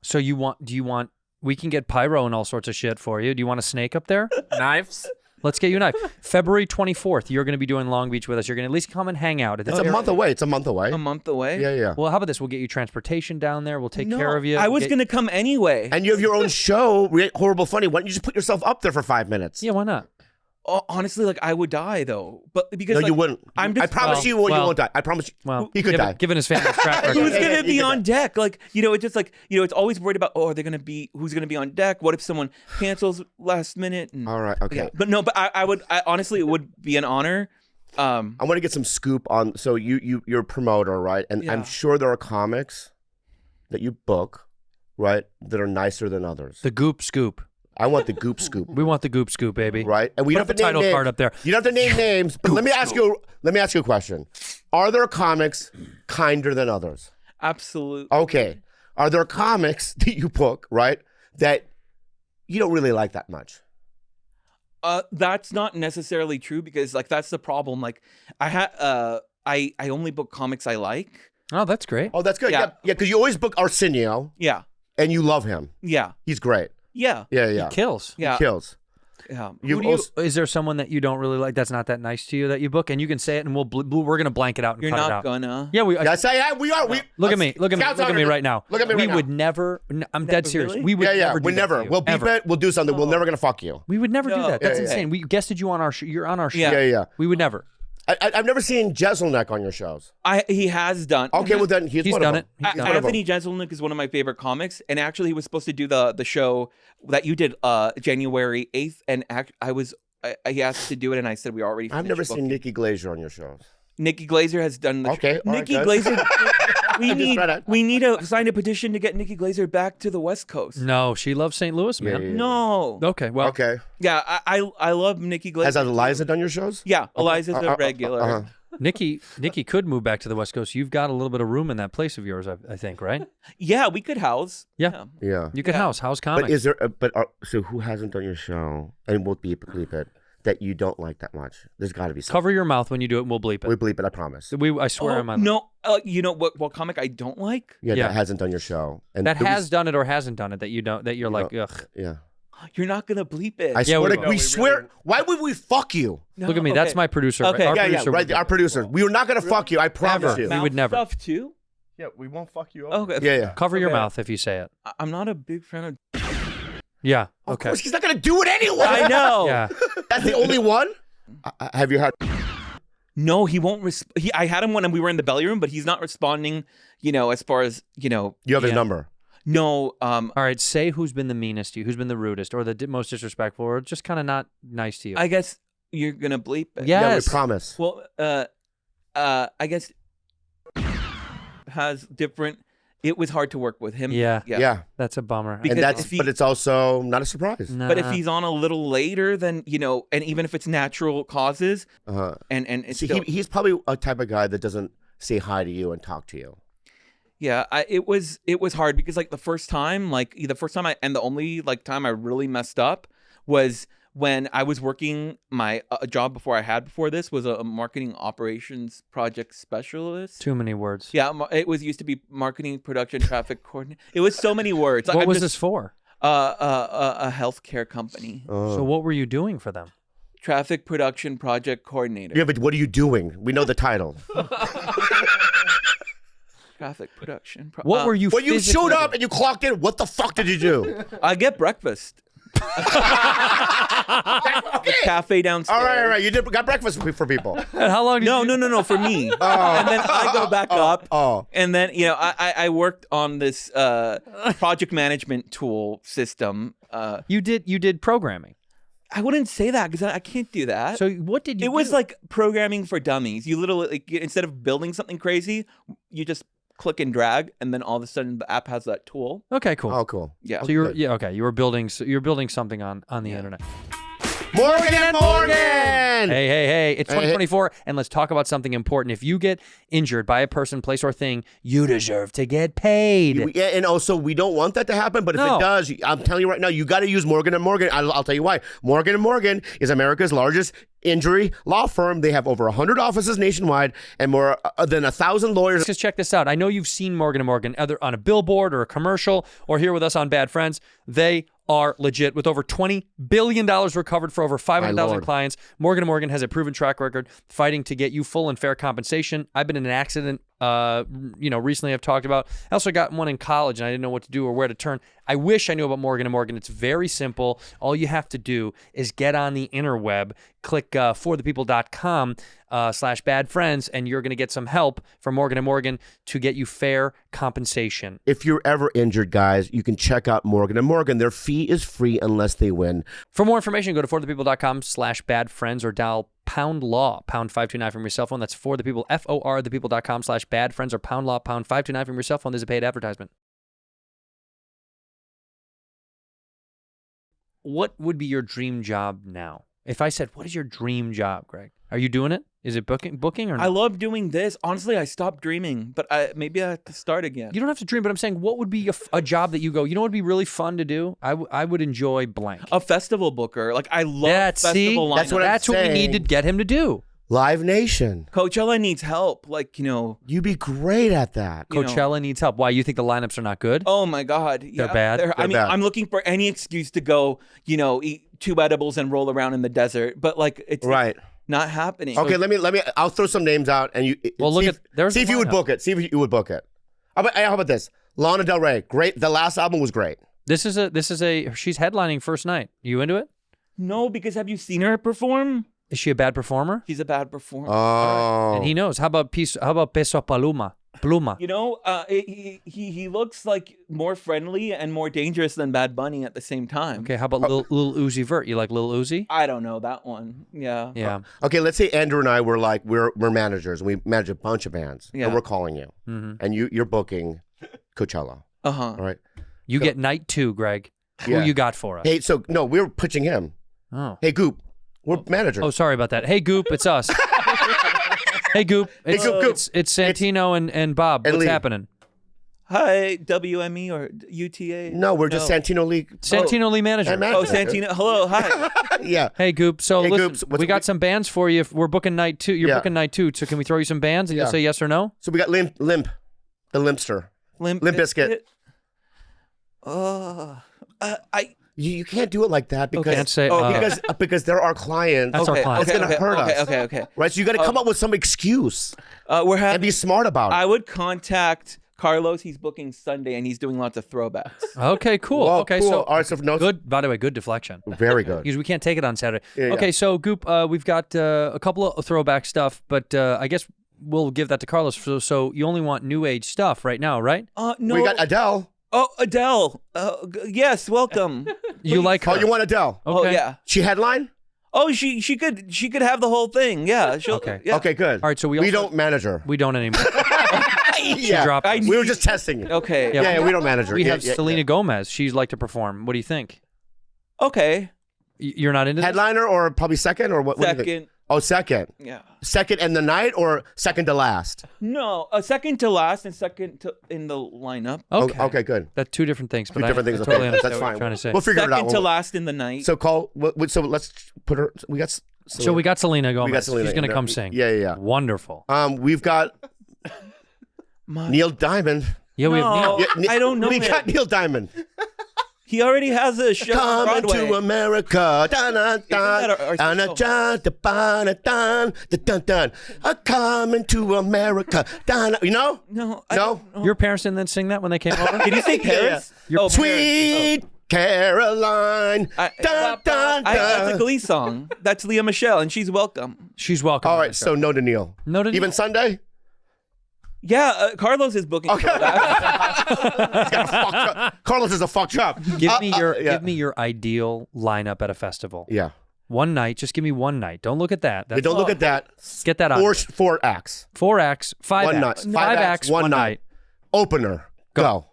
So do you want, we can get pyro and all sorts of shit for you. Do you want a snake up there? Knives? Let's get you a knife. February 24th, you're going to be doing Long Beach with us. You're going to at least come and hang out. It's a month away. It's a month away. A month away? Yeah. Well, how about this? We'll get you transportation down there. We'll take care of you. I was going to come anyway. And you have your own show, Horrible Funny. Why don't you just put yourself up there for 5 minutes? Yeah, why not? Honestly, like I would die though, but because no, like, you wouldn't. I promise you won't die. I promise you. Well, he could die. Given his family's track record. Who's gonna be on deck? Like it's just like it's always worried about. Oh, are they gonna be? Who's gonna be on deck? What if someone cancels last minute? And, all right, okay. Yeah. But no, but I would. Honestly, it would be an honor. I want to get some scoop on. So you're a promoter, right? And I'm sure there are comics that you book, right, that are nicer than others. The Goop Scoop. I want the Goop Scoop. We want the Goop Scoop, baby. Right? And we don't Put have the to name title names. card up there. You don't have to name names, but let me ask you a question. Are there comics kinder than others? Absolutely. Okay. Are there comics that you book, right, that you don't really like that much? That's not necessarily true because like that's the problem. Like I only book comics I like. Oh, that's great. Oh, that's good. Yeah, because you always book Arsenio. Yeah. And you love him. Yeah. He's great. Yeah. Yeah. He kills. Yeah. He kills. Yeah. Is there someone that you don't really like that's not that nice to you that you book? And you can say it and we're going to blank it out and You're cut it not out. gonna. Yeah, we are. Look at me right now. Look at me right now. We would never, I'm dead serious. Really? We would never do we that never. to you. We'll beep Ever. it. We'll do something. We're never going to fuck you. We would never do No. that. That's Yeah, insane. We guested you on our show. You're on our show. Yeah. We would never. I've never seen Jeselnik on your shows. He has done. Okay, well then he's one done of it. them. He's done it. Anthony Jeselnik is one of my favorite comics, and actually he was supposed to do the show that you did January 8th, and he asked to do it, and I said we already. I've never seen Nikki Glazer on your shows. Nikki Glazer has done the Okay, all right, Nikki guys. Glazer. trying we need to sign a petition to get Nikki Glazer back to the West Coast. No, she loves St. Louis, man. Yeah. No. Okay, well. Okay. Yeah, I love Nikki Glazer. Has Eliza done your shows? Yeah, Eliza's a regular. Nikki could move back to the West Coast. You've got a little bit of room in that place of yours, I think, right? Yeah, we could house. Yeah. Yeah. You could house comics. But is there? So who hasn't done your show? And we'll bleep it. That you don't like that much. There's got to be something. Cover your mouth when you do it, and we'll bleep it. We bleep it. I promise. I swear on my life. No, you know what comic I don't like? Yeah, Yeah. that hasn't done your show. And That there has was- done it or hasn't done it that you don't. That you're like, ugh. Yeah. You're not gonna bleep it. I swear. we to, will. we swear. Why would we fuck you? No, Look at me. That's okay. my producer. Okay. Our Yeah, producer right. would- Our producer. We were not gonna fuck you. I promise Ever. you. We would never. Stuff too. Yeah, we won't fuck you over. Okay. Yeah. Cover your Okay. mouth if you say it. I'm not a big fan of. Yeah. Of Okay. course, he's not gonna do it anyway. I know. Yeah. That's the only one. Have you had? No, he won't. I had him when we were in the belly room, but he's not responding. As far as You have his Yeah. number. No. All right. Say who's been the meanest to you, who's been the rudest, or the most disrespectful, or just kind of not nice to you. I guess you're gonna bleep it. Yeah. Yeah, we Yes. promise. Well, I guess has different. It was hard to work with him. Yeah. Yeah. That's a bummer. Because And that's. if he- But it's also not a surprise. Nah. But if he's on a little later, then and even if it's natural causes, Uh-huh. and it's See, still, he's probably a type of guy that doesn't say hi to you and talk to you. yeah, it was hard because the first time and the only time I really messed up was when I was working my job before this was a marketing operations project specialist. Too many words. Yeah, it was used to be marketing, production, traffic coordinator. It was so many words. What was this for? A healthcare company. So what were you doing for them? Traffic production project coordinator. Yeah, but what are you doing? We know the title. Traffic production. What were you? When you physically- showed up and you clocked in, what the fuck did you do? I get breakfast. The cafe downstairs. All right. You got breakfast for people. And how long? Did No, you... no, for me. And then I go back up. Oh. And then, I worked on this project management tool system. You did programming. I wouldn't say that because I can't do that. So what did you? It was do? like programming for dummies. You literally, instead of building something crazy, you just click and drag, and then all of a sudden the app has that tool. Okay, cool. Oh, cool. Yeah. So you were building something on the internet. Morgan and Morgan! Hey, it's 2024, and let's talk about something important. If you get injured by a person, place, or thing, you deserve to get paid. Yeah, and also we don't want that to happen, but if it does, I'm telling you right now, you got to use Morgan and Morgan. I'll tell you why. Morgan and Morgan is America's largest injury law firm. They have over 100 offices nationwide and more than 1,000 lawyers. Just check this out. I know you've seen Morgan & Morgan either on a billboard or a commercial or here with us on Bad Friends. They are legit. With over $20 billion recovered for over 500,000 clients, Morgan & Morgan has a proven track record fighting to get you full and fair compensation. I've been in an accident, recently I've talked about. I also got one in college and I didn't know what to do or where to turn. I wish I knew about Morgan & Morgan. It's very simple. All you have to do is get on the interweb, click forthepeople.com /badfriends, and you're going to get some help from Morgan & Morgan to get you fair compensation. If you're ever injured, guys, you can check out Morgan & Morgan. Their fee is free unless they win. For more information, go to forthepeople.com /badfriends or dial pound law, pound 529 from your cell phone. That's for the people, forthepeople.com /badfriends or pound law, pound 529 from your cell phone. There's a paid advertisement. What would be your dream job now? If I said, what is your dream job, Greg? Are you doing it? Is it booking or not? I love doing this. Honestly, I stopped dreaming, but maybe I have to start again. You don't have to dream, but I'm saying, what would be a job that you go, you know what would be really fun to do? I would enjoy blank. A festival booker. Like, I love festival lineup. That's what we need to get him to do. Live Nation. Coachella needs help. Like, You'd be great at that. Coachella needs help. Why? You think the lineups are not good? Oh, my God. They're bad? I mean, I'm looking for any excuse to go, eat 2 edibles and roll around in the desert. But, like, it's not happening. Okay, let me. I'll throw some names out, and you. Well, see if you would book it. See if you would book it. How about this? Lana Del Rey. Great. The last album was great. This is she's headlining first night. You into it? No, because have you seen her perform? Is she a bad performer? She's a bad performer. Oh. And he knows. How about Peso Pluma? He looks like more friendly and more dangerous than Bad Bunny at the same time. Okay, how about Lil Uzi Vert? You like Lil Uzi? I don't know that one. Yeah. Yeah. Okay, let's say Andrew and I were like we're managers and we manage a bunch of bands. Yeah. And we're calling you. Mm-hmm. And you're booking Coachella. Uh-huh. All right. You get night 2, Greg. Yeah. Who you got for us? Hey, no, we're pitching him. Oh. Hey, Goop. We're managers. Oh, sorry about that. Hey, Goop, it's us. Hey, Goop. It's Santino and Bob. And What's Lee. happening? Hi, WME or UTA? No, we're just Santino Lee. Santino Lee manager. Oh, Santino. Hello. Hi. Yeah. Hey, Goop. So Hey, listen, Goop, we got some bands for you. We're booking night 2. You're booking night 2. So can we throw you some bands and you'll say yes or no? So we got Limp, the Limpster. Limp Bizkit. You You can't do it like that because Can't say, because they're our clients. That's our clients. It's gonna hurt us. Okay. Right? So you got to come up with some excuse We're having. and be smart about it. I would contact Carlos. He's booking Sunday and he's doing lots of throwbacks. Okay, cool. Whoa, okay, cool. so All right, so no, good. By the way, good deflection. very good. Because we can't take it on Saturday. Yeah, okay, yeah. so Goop, we've got a couple of throwback stuff, but I guess we'll give that to Carlos. So you only want new age stuff right now, right? No. We got Adele. Oh, Adele. Yes, welcome. You like her? Oh, you want Adele? Okay. Oh, yeah. She headline? Oh, she could have the whole thing. Yeah. Okay. Yeah. Okay, good. All right, so we don't manage her. We don't anymore. Yeah, dropped us. we were just testing it. Okay. Yeah, we don't manage her. We Yeah, have yeah, Selena Gomez. She'd like to perform. What do you think? Okay. You're not into this? Headliner or probably second or what? What do you think? Second. Oh, second. Yeah. Second in the night or second to last? No, a second to last and second to in the lineup. Okay. Okay, good. That's 2 different things. Two But different I things. totally Okay, understand that's what fine. you're trying to say. We'll figure it out. Second to last in the night. So so let's put her. We got. Selena. So we got Selena Gomez. We got Selena She's going to in come there. sing. Yeah. Wonderful. We've got Neil Diamond. Yeah, we have No. Neil. Yeah, I don't know We him. got Neil Diamond. He already has a show on Coming Broadway. to America. Dun, dun, dun. our Dun, dun, dun, dun, dun, dun, dun, dun. Coming to America. Dun, you know? No. No? Your parents didn't then sing that when they came over? Did you say Paris? Your Oh, Sweet Caroline. Dun, dun, dun. That's a Glee song. That's Leah Michelle, and she's welcome. She's welcome. All right, so no to Neil. No to Even Neil. Sunday? Yeah, Carlos is booking. Okay. Carlos is a fuck up. Give me your ideal lineup at a festival. Yeah. One night, just give me one night. Don't look at that. Hey, don't look at that. Get that on. 4 acts. 4 acts, 5 One acts, night. 5 acts, one night. Opener. Go.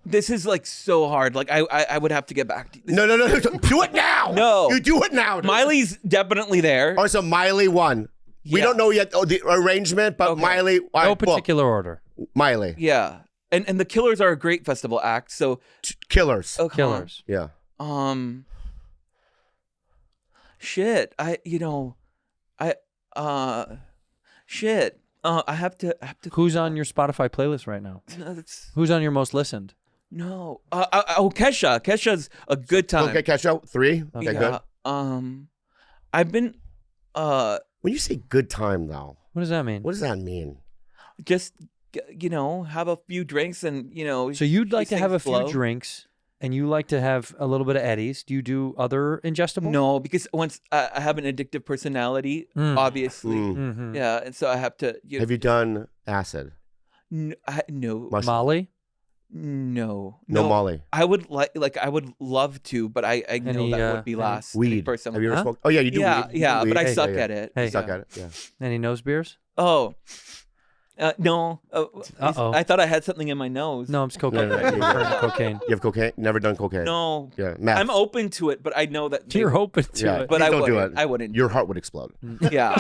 This is like so hard. Like I would have to get back to you. No. Do it now. No. You do it now. Miley's definitely there. All right, so Miley won. We Yeah. don't know yet the arrangement, but Okay. Miley. all No right, particular order. Miley. Yeah. And the Killers are a great festival act. So Killers. okay. Killers. Yeah. Shit. Shit. I have to. Who's on your Spotify playlist right now? No, that's, Who's on your most listened? no. Kesha. Kesha's a good time. Okay, Kesha. 3. Okay, Yeah. good. I've been When you say good time, though, What does that mean? what does that mean? just have a few drinks and So you'd like she to have a sings slow. few drinks, and you like to have a little bit of Eddies. Do you do other ingestibles? No, because once I have an addictive personality, obviously. Mm-hmm. Yeah, and so I have to. Have you done acid? No. Mushroom? Molly? No. No Molly. I would I would love to, but I know Any, that would be any last. Weed. Person. Have you ever Huh? smoked? Oh, yeah, you do Yeah, weed. You yeah, do but I weed. suck Yeah. at it. Hey. You suck Yeah. at it, yeah. Any nose beers? Oh. No. Uh-oh. I thought I had something in my nose. No, it's cocaine. No, Cocaine. You have cocaine? Never done cocaine? No. Yeah, meth. I'm open to it, but I know that You're open to Yeah. it. But Please I don't do wouldn't. it. I wouldn't. Your heart would explode. Yeah.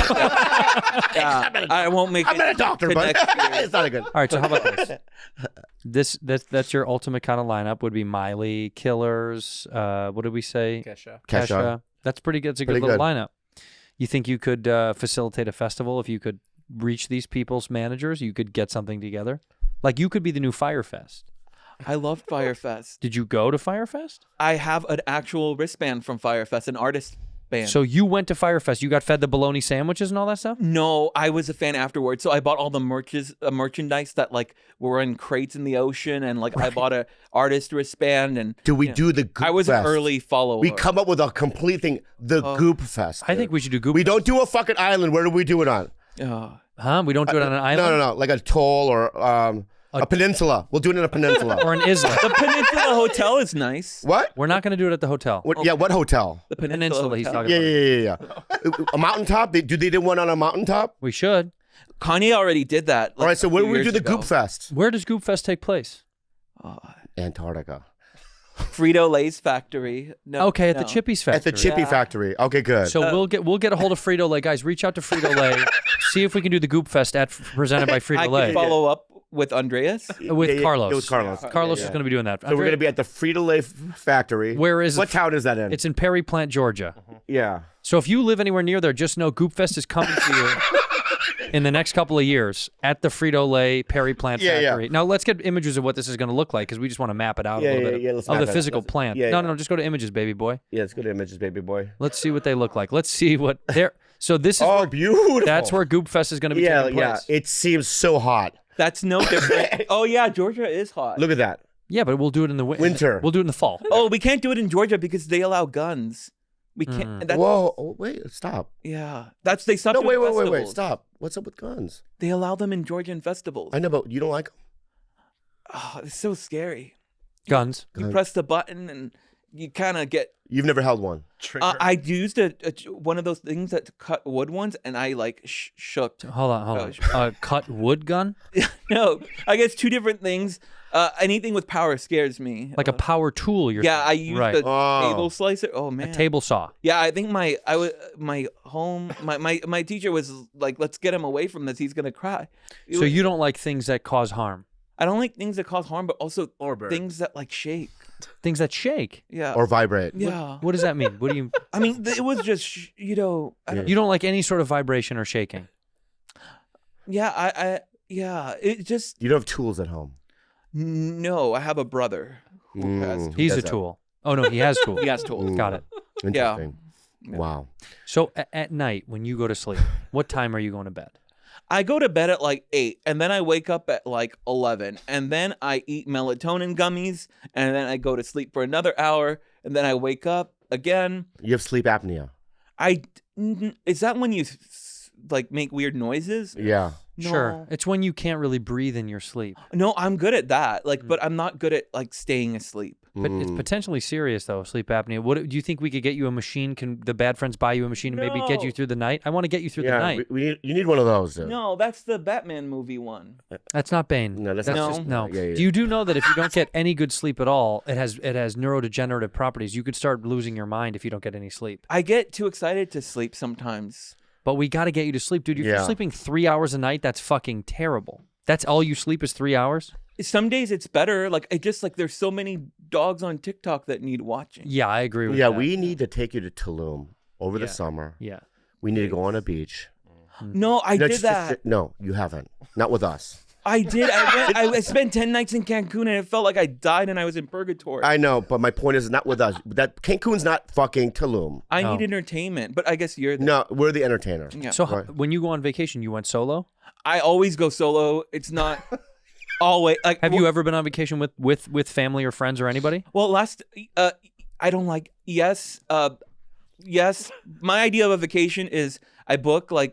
Yeah. I won't make I'm it not a doctor, to but next year. it's not a good. All right, so how about this? That's your ultimate kind of lineup would be Miley, Killers, what did we say? Kesha. That's pretty good. It's a good Pretty little good. lineup. You think you could facilitate a festival if you could reach these people's managers? You could get something together? Like you could be the new Firefest. I loved Firefest. Did you go to Firefest? I have an actual wristband from Firefest, an artist band. So you went to Firefest. You got fed the bologna sandwiches and all that stuff? No, I was a fan afterwards. So I bought all the merchandise that like were in crates in the ocean, and like I bought a artist wristband. And Do we do the Goop I was Fest? an early follower. We come up with a complete thing. The Goop Fest. I think we should do Goop. We don't do a fucking island. Where do we do it on? Huh? We don't do it on an island? No. Like a toll or a peninsula. We'll do it in a peninsula. Or an islet. The Peninsula Hotel is nice. What? We're not going to do it at the hotel. What? Yeah, what hotel? The Peninsula he's Hotel. talking about. Yeah. A mountaintop? Do they do one on a mountaintop? We should. Kanye already did that. All right, so where do we years do the ago. Goop Fest? Where does Goop Fest take place? Antarctica. Frito-Lay's factory. No, Okay, at the no. Chippies At factory. the Chippy Factory. Okay, good. So we'll get a hold of Frito Lay, guys. Reach out to Frito Lay, see if we can do the Goop Fest presented by I Frito Lay can follow up with Andreas. with Yeah, Carlos. it was Carlos. Carlos is going to be doing that. So we're going to be at the Frito-Lay factory. Where is What it? town is that in? It's in Perry Plant, Georgia. Yeah. So if you live anywhere near there, just know Goop Fest is coming to you in the next couple of years at the Frito Lay Perry Plant Yeah, yeah. factory. Now let's get images of what this is going to look like because we just want to map it out Yeah, a little yeah, bit yeah, let's of map the it. physical Let's- plant. yeah, No, yeah. just go to images, baby boy. Yeah, it's good images, baby boy. Let's see what they look like. Let's see what they're. So this is Oh, where, beautiful. that's where Goop Fest is going to be Yeah, taking yeah. place. It seems so hot. That's no different. Oh yeah, Georgia is hot. Look at that. Yeah, but we'll do it in the Winter. We'll do it in the fall. Oh, we can't do it in Georgia because they allow guns. We can't. That's, Whoa. Oh, wait, stop. Yeah, they stopped. No, doing wait. festivals. Stop. What's up with guns? They allow them in Georgian festivals. I know, but you don't like them? Oh, it's so scary. Guns. You press the button and you kind of get. You've never held one. I used one of those things that cut wood ones, and I like shook. Hold on. Cut wood gun? No, I guess two different things. Anything with power scares me. Like a power tool. Yeah, I used right. a table slicer. Oh man, A table saw. Yeah, I think my teacher was like, "Let's get him away from this. He's gonna cry." So you don't like things that cause harm? I don't like things that cause harm, but also burn. things that like shake. Things that shake? Yeah. Or vibrate. Yeah. What does that mean? What do you? I mean, it was just I don't, You don't like any sort of vibration or shaking? yeah, it just You don't have tools at home. no. I have a brother who has. Who He's does a that? tool. Oh no, he has tools. He has tools. Got it. Interesting. Wow. So at night when you go to sleep, what time are you going to bed? I go to bed at like 8, and then I wake up at like 11, and then I eat melatonin gummies, and then I go to sleep for another hour, and then I wake up again. You have sleep apnea. Is that when you like make weird noises? Yeah. No. Sure. It's when you can't really breathe in your sleep. No, I'm good at that. Like, but I'm not good at like staying asleep. But it's potentially serious though, sleep apnea. What do you think we could get you a machine? Can the bad friends buy you a machine and maybe get you through the night? I want to get you through the night. You need one of those. Dude. No, that's the Batman movie one. That's not Bane. No, that's No. just, no. Yeah. Do you know that if you don't get any good sleep at all, it has neurodegenerative properties. You could start losing your mind if you don't get any sleep. I get too excited to sleep sometimes. But we got to get you to sleep, dude. If you're Yeah. sleeping 3 hours a night, that's fucking terrible. That's all you sleep is 3 hours? Some days it's better. Like it just like there's so many dogs on TikTok that need watching. Yeah, I agree with Yeah, that. we need to take you to Tulum over the Yeah. summer. Yeah. We need to go on a beach. No, I did that. No, you haven't. Not with us. I did. I spent 10 nights in Cancun and it felt like I died and I was in purgatory. I know, but my point is not with us. That Cancun's not fucking Tulum. I need entertainment, but I guess you're there. No, we're the entertainer. Yeah. So Right. when you go on vacation, you went solo? I always go solo. It's not always like. Have you ever been on vacation with family or friends or anybody? Well, I don't like. Yes, yes. My idea of a vacation is I book 9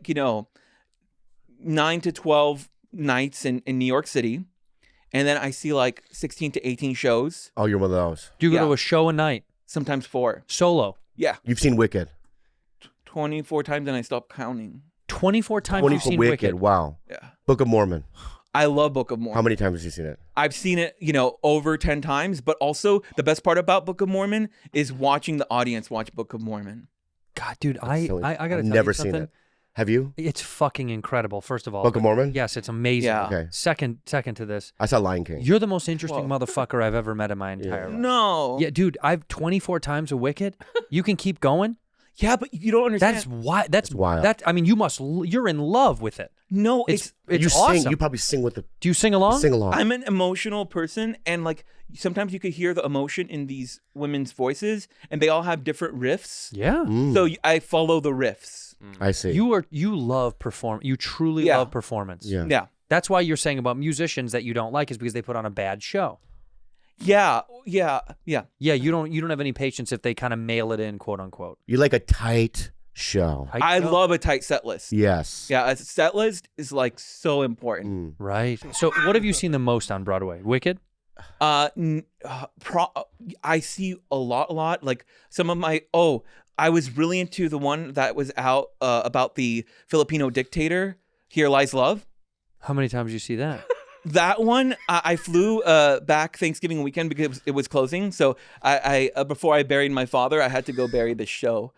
to 12 nights in New York City, and then I see 16 to 18 shows. Oh, you're one of those. Do you go Yeah. to a show a night Sometimes 4. solo? Yeah, You've seen Wicked. 24 times, and I stopped counting. 24 times 20 you've for seen Wicked. Wicked. Wow. Yeah, Book of Mormon. I love Book of Mormon. How many times have you seen it? I've seen it, over 10 times. But also, the best part about Book of Mormon is watching the audience watch Book of Mormon. God, dude, I Silly. gotta I've tell never you seen something. it. Have you? It's fucking incredible. First of all, Book of Mormon? Yes, it's amazing. Yeah. Okay. Second to this, I saw Lion King. you're the most interesting Whoa. motherfucker I've ever met in my entire life. No. Yeah, dude, I've 24 times a Wicked. You can keep going. Yeah, but you don't understand. That's why. That's wild. That I mean, you're in love with it. No, It's you awesome. sing. You probably sing with the Do you sing along? sing along. I'm an emotional person, and sometimes you could hear the emotion in these women's voices, and they all have different riffs. Yeah. So I follow the riffs. I see. You love perform. You truly Yeah. love performance. Yeah. Yeah, That's why you're saying about musicians that you don't like is because they put on a bad show. yeah. Yeah, you don't have any patience if they kind of mail it in, quote unquote. You like a tight show. Tight I show? love a tight set list. Yes. Yeah, a set list is so important. Right. So, what have you seen the most on Broadway? Wicked. I see a lot. Like some of my I was really into the one that was out about the Filipino dictator. Here Lies Love. How many times do you see that? That one, I flew back Thanksgiving weekend because it was closing. So I before I buried my father, I had to go bury the show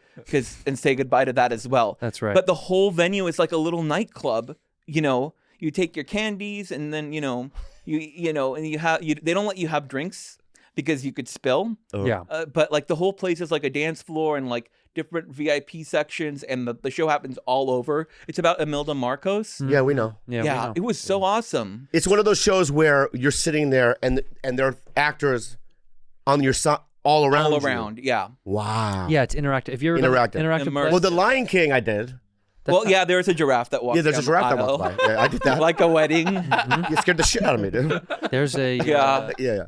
and say goodbye to that as well. That's right. But the whole venue is like a little nightclub. You take your candies and then and they don't let you have drinks because you could spill. Yeah. But the whole place is like a dance floor and different VIP sections, and the show happens all over. It's about Imelda Marcos. Yeah, we know. Yeah. Yeah, we know. it was so awesome. It's one of those shows where you're sitting there and there are actors on your side all around. All you. around, yeah. Wow. Yeah, it's interactive. If you're Interactive. interactive Immersive. Well, the Lion King I did. Well, yeah, there's a giraffe that walks Yeah, there's a down giraffe the that aisle. walks by. Yeah, I did that. Like a wedding. You scared the shit out of me, dude. there's a Yeah. Yeah.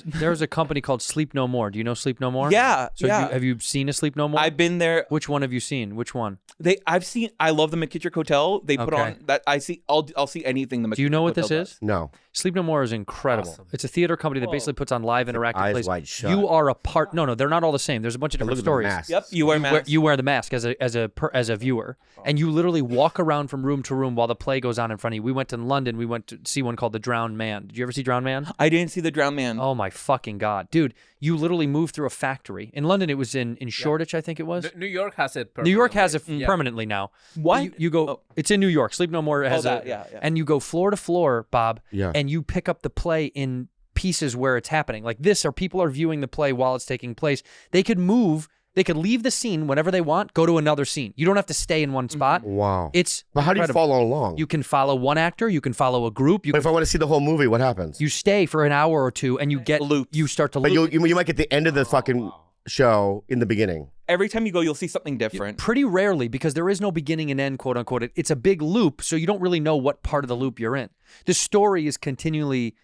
there's a company called Sleep No More. Do you know Sleep No More? Yeah, So yeah. have you seen a Sleep No More? I've been there. Which one have you seen? Which one? I love the McKittrick Hotel. They put Okay. on that. I'll see anything the McKittrick Do you know what this Hotel is? does. No. Sleep No More is incredible. Awesome. It's a theater company that basically puts on live interactive eyes plays. wide shut. You are a part. No, they're not all the same. There's a bunch of Look different at the stories. masks. Yep, you wear masks. You wear the mask as a viewer, and you literally walk around from room to room while the play goes on in front of you. We went to London. We went to see one called The Drowned Man. Did you ever see Drowned Man? I didn't see the Drowned Man. Oh my fucking god, dude! You literally move through a factory in London. It was in Shoreditch, I think it was. New York has it. New York has it permanently. permanently now. What? You go? Oh. It's in New York. Sleep No More has that, it. yeah. And you go floor to floor, Bob. Yeah. And you pick up the play in pieces where it's happening. Like this, or people are viewing the play while it's taking place. They could move. They could leave the scene whenever they want. Go to another scene. You don't have to stay in one spot. Wow. It's But how do you incredible. follow along? You can follow one actor. You can follow a group. But if I want to see the whole movie, what happens? You stay for an hour or two, and you get Loops. You start to But loop. you might get the end of the fucking show in the beginning. Every time you go, you'll see something different. Pretty rarely, because there is no beginning and end, quote unquote. It's a big loop, so you don't really know what part of the loop you're in. The story is continually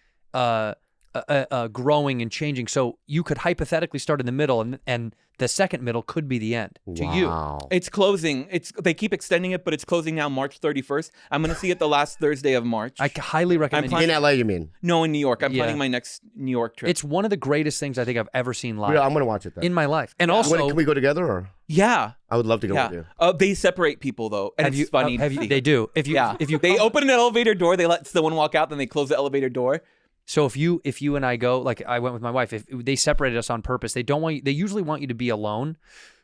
growing and changing. So you could hypothetically start in the middle, and the second middle could be the end to you. It's closing. They keep extending it, but it's closing now March 31st. I'm going to see it the last Thursday of March. I highly recommend In LA, you mean? No, in New York. I'm Yeah. planning my next New York trip. It's one of the greatest things I think I've ever seen live Yeah, I'm gonna watch it then. in my life. And also, Can we go together or? yeah. I would love to go with you. They separate people though, and it's funny. to see. They do. If you they open an elevator door, they let someone walk out, then they close the elevator door. So if you and I go, like I went with my wife, if they separated us on purpose, they usually want you to be alone.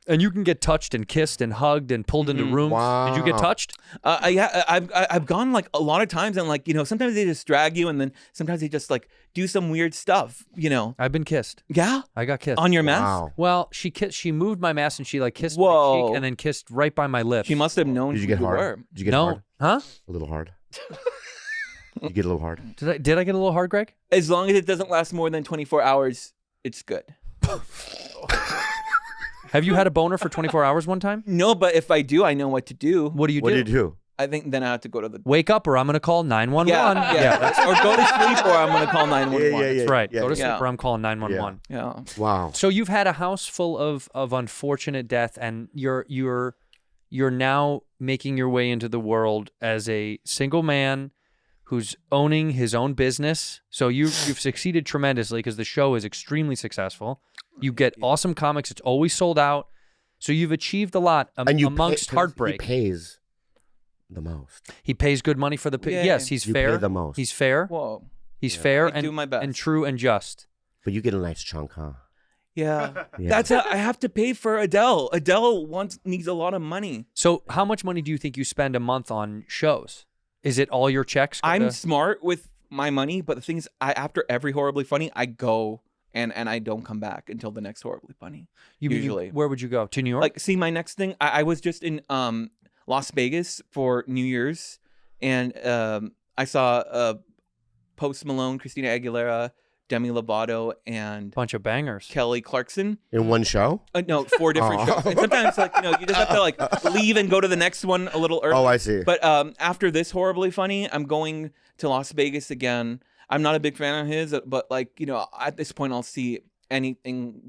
And you can get touched and kissed and hugged and pulled into rooms. Wow. Did you get touched? I've gone like a lot of times, and like sometimes they just drag you, and then sometimes they just like do some weird stuff. I've been kissed. Yeah, I got kissed on your mask. Wow. Well, she moved my mask and she like kissed my Whoa. cheek and then kissed right by my lips. She must have known. Did you get who hard? were. Did you get no, hard? huh? A little hard. You get a little hard. Did I get a little hard, Greg? As long as it doesn't last more than 24 hours, it's good. Have you had a boner for 24 hours one time? No, but if I do, I know what to do. What do you What do? did you do? I think then I have to go to the Wake up, or I'm gonna call 911. yeah. Or go to sleep, or I'm gonna call 911. Yeah. That's right. Yeah, Go to yeah. sleep, or I'm calling 911. Yeah. Wow. So you've had a house full of unfortunate death, and you're now making your way into the world as a single man who's owning his own business. So you've succeeded tremendously because the show is extremely successful. You get awesome comics. It's always sold out. So you've achieved a lot amongst heartbreak. He pays the most. He pays good money for the Yeah. yes. He's You fair. pay the most. He's fair. Whoa. He's fair I do my best. and true and just. But you get a nice chunk, huh? Yeah. Yeah. That's how I have to pay for Adele. Adele needs a lot of money. So how much money do you think you spend a month on shows? Is it all your checks? I'm smart with my money, but the thing is, after every Horribly Funny, I go and I don't come back until the next Horribly Funny. Usually. Where would you go? To New York? Like, see, my next thing, I was just in Las Vegas for New Year's, and I saw Post Malone, Christina Aguilera, Demi Lovato, and bunch of bangers. Kelly Clarkson. In one show? No, 4 different shows. And sometimes, like, you just have to like leave and go to the next one a little early. Oh, I see. But after this Horribly Funny, I'm going to Las Vegas again. I'm not a big fan of his, but like, at this point, I'll see anything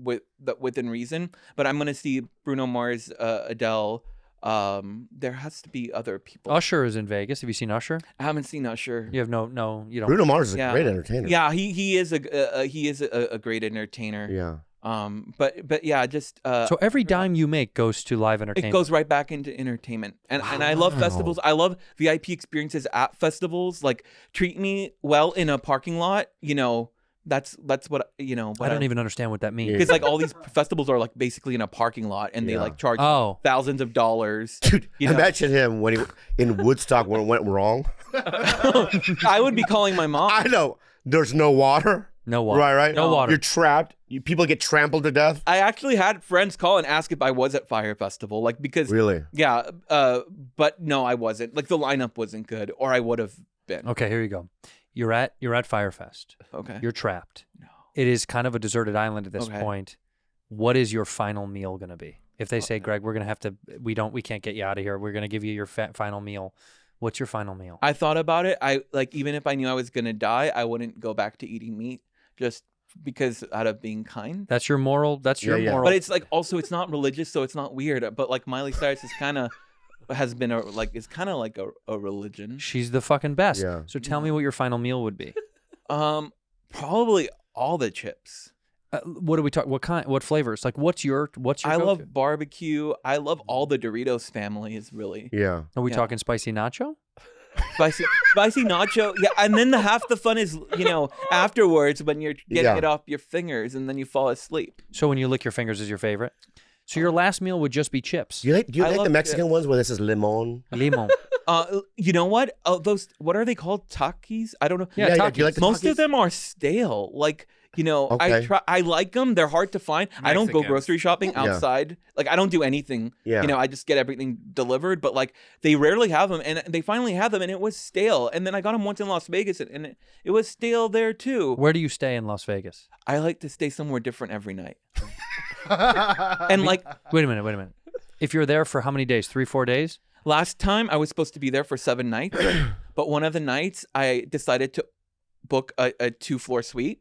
within reason. But I'm gonna see Bruno Mars, Adele. There has to be other people. Usher is in Vegas. Have you seen Usher? I haven't seen Usher. You have no. You don't. Bruno Mars is a great entertainer. Yeah, he is a great entertainer. Yeah. But yeah, just So every dime you make goes to live entertainment. it goes right back into entertainment. And I love festivals. I love VIP experiences at festivals. Like, treat me well in a parking lot. That's what I don't even understand what that means. because like all these festivals are like basically in a parking lot, and they like charge thousands of dollars. Dude, you know? imagine him when he in Woodstock when it went wrong. I would be calling my mom. I know. There's no water. No water. Right. No water. You're trapped. People get trampled to death. I actually had friends call and ask if I was at Fire Festival, like because Really? yeah, but no, I wasn't. Like the lineup wasn't good, or I would have been. Okay, here you go. You're at Firefest. Okay. You're trapped. No. It is kind of a deserted island at this Okay. point. What is your final meal going to be? If they say, Greg, we're going to have to, we can't get you out of here. We're going to give you your final meal. What's your final meal? I thought about it. I like, even if I knew I was gonna die, I wouldn't go back to eating meat just because out of being kind. That's your moral. That's your Yeah. moral. But it's like also it's not religious, so it's not weird. But like Miley Cyrus is kind of has been it's kind of like a religion. She's the fucking best. Yeah. So tell me what your final meal would be. Probably all the chips. What do we talk? What kind? What flavors? Like, what's your? I go-to? love barbecue. I love all the Doritos family. Is really Yeah. Are we yeah. talking spicy nacho? spicy nacho. Yeah, and then half the fun is afterwards when you're getting it off your fingers and then you fall asleep. So when you lick your fingers is your favorite. So your last meal would just be chips. Do you like love the Mexican ones where this is limon? Limon. You know what? Those what are they called? Takis? I don't know. Yeah, Do you like the Most Takis? of them are stale. Like, Okay. I like them. They're hard to find. I don't go Mexicans. grocery shopping outside. Like, I don't do anything. Yeah. I just get everything delivered. But like, they rarely have them, and they finally had them, and it was stale. And then I got them once in Las Vegas, and it was stale there too. Where do you stay in Las Vegas? I like to stay somewhere different every night. And like Wait a minute. If you're there for how many days? 3-4 days? last time, I was supposed to be there for 7 nights, but one of the nights I decided to book a 2-floor suite.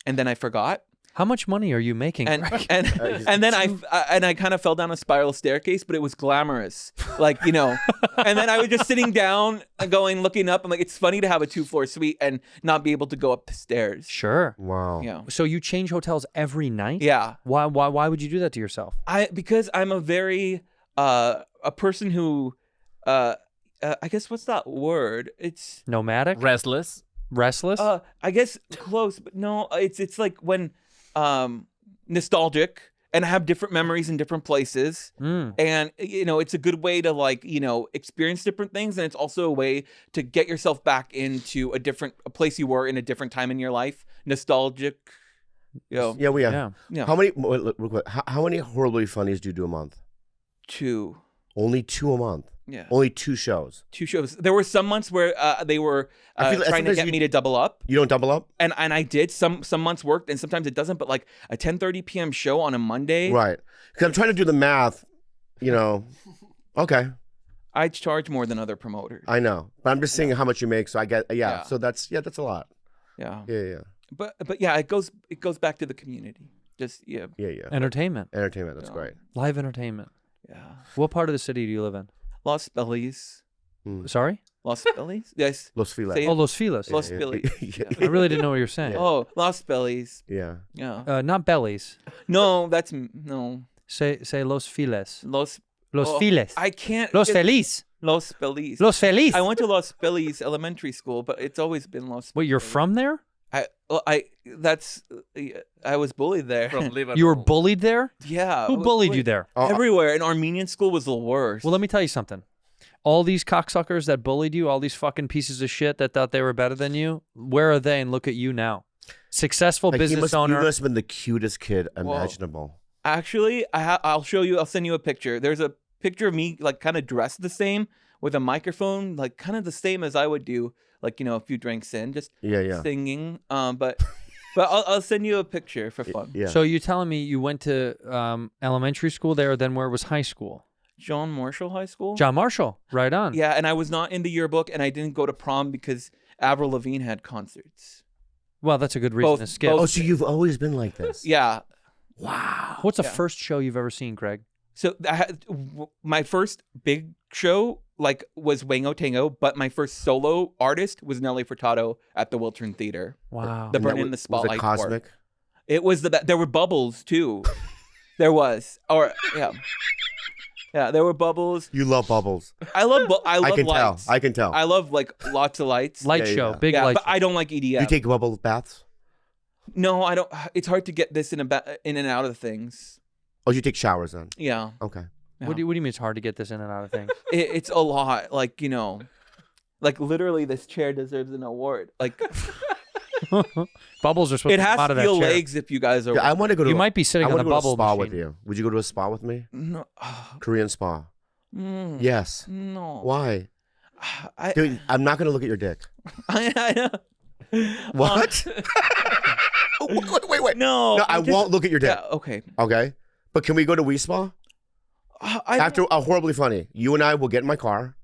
and then I forgot. How much money are you making? And then I kind of fell down a spiral staircase, but it was glamorous, like And then I was just sitting down and looking up. I'm like, it's funny to have a 2-floor suite and not be able to go up the stairs. Sure. Wow. Yeah. So you change hotels every night? Yeah. Why would you do that to yourself? Because I'm a very a person who I guess what's that word? It's Nomadic? Restless. Restless? I guess close, but no. It's like when nostalgic, and I have different memories in different places, and it's a good way to experience different things, and it's also a way to get yourself back into a place you were in a different time in your life. Nostalgic. Yeah, we are. Yeah. How many horribly funnies do you do a month? 2. Only 2 a month. Yeah. Only 2 shows. 2 shows. There were some months where they were trying to sometimes get me to double up. You don't double up? And I did. Some months worked, and sometimes it doesn't. But like a 10:30 p.m. show on a Monday. Right. Because I'm trying to do the math, Okay. I charge more than other promoters. I know. But I'm just seeing how much you make. So I get, So that's a lot. Yeah. Yeah. But yeah, it goes back to the community. Just Yeah. Entertainment. Entertainment. That's great. Live entertainment. Yeah. What part of the city do you live in? Los Bellies. Sorry? Los Bellies? Yes. Los Feliz. Say it. Oh, Los Feliz. Los Bellies. I really didn't know what you were saying. Oh, Los Bellies. Yeah. Yeah. Not bellies. No, that's no. Say Los Feliz. Los Feliz. I can't. Los Feliz. Los Bellies. Los Feliz. I went to Los Bellies Elementary School, but it's always been Los. Wait, you're from there? I was bullied there. From Liverpool. You were bullied there? Yeah. Who bullied you there? Everywhere. And Armenian school was the worst. Well, let me tell you something. All these cocksuckers that bullied you, all these fucking pieces of shit that thought they were better than you, where are they? And look at you now. Successful business owner. You must have been the cutest kid imaginable. Actually, I'll show you. I'll send you a picture. There's a picture of me like kind of dressed the same with a microphone, like kind of the same as I would do, like a few drinks in, just singing. But I'll send you a picture for fun. Yeah. So you're telling me you went to elementary school there, then where was high school? John Marshall High School. John Marshall, right on. Yeah, and I was not in the yearbook, and I didn't go to prom because Avril Lavigne had concerts. Well, that's a good reason to skip. Oh, so you've always been like this? Yeah. Wow. What's the first show you've ever seen, Graig? So my first big show was Wango Tango, but my first solo artist was Nelly Furtado at the Wiltern Theater. Wow. The Burn in the Spotlight. Was it cosmic? Tour. It was there were bubbles too. There was, yeah, there were bubbles. You love bubbles. I love lights. I can tell. I love lots of lights. Light show, big yeah, light but show. I don't like EDM. You take bubble baths? No, I don't. It's hard to get this in and out of things. Oh, you take showers then? Yeah. Okay. Yeah. What do you mean it's hard to get this in and out of things? It's a lot. Like literally, this chair deserves an award. Like Bubbles are supposed it to has come out to of that feel chair. legs if you guys are. Yeah, I want to go to. You might be sitting I on want the to go to a bubble spa machine. with you. Would you go to a spa with me? No. Korean spa. Yes. No. Why? Dude, I'm not going to look at your dick. I know. What? Wait. No, I won't look at your dick. Yeah, okay. Okay. But can we go to Wii Spa? After horribly funny, you and I will get in my car.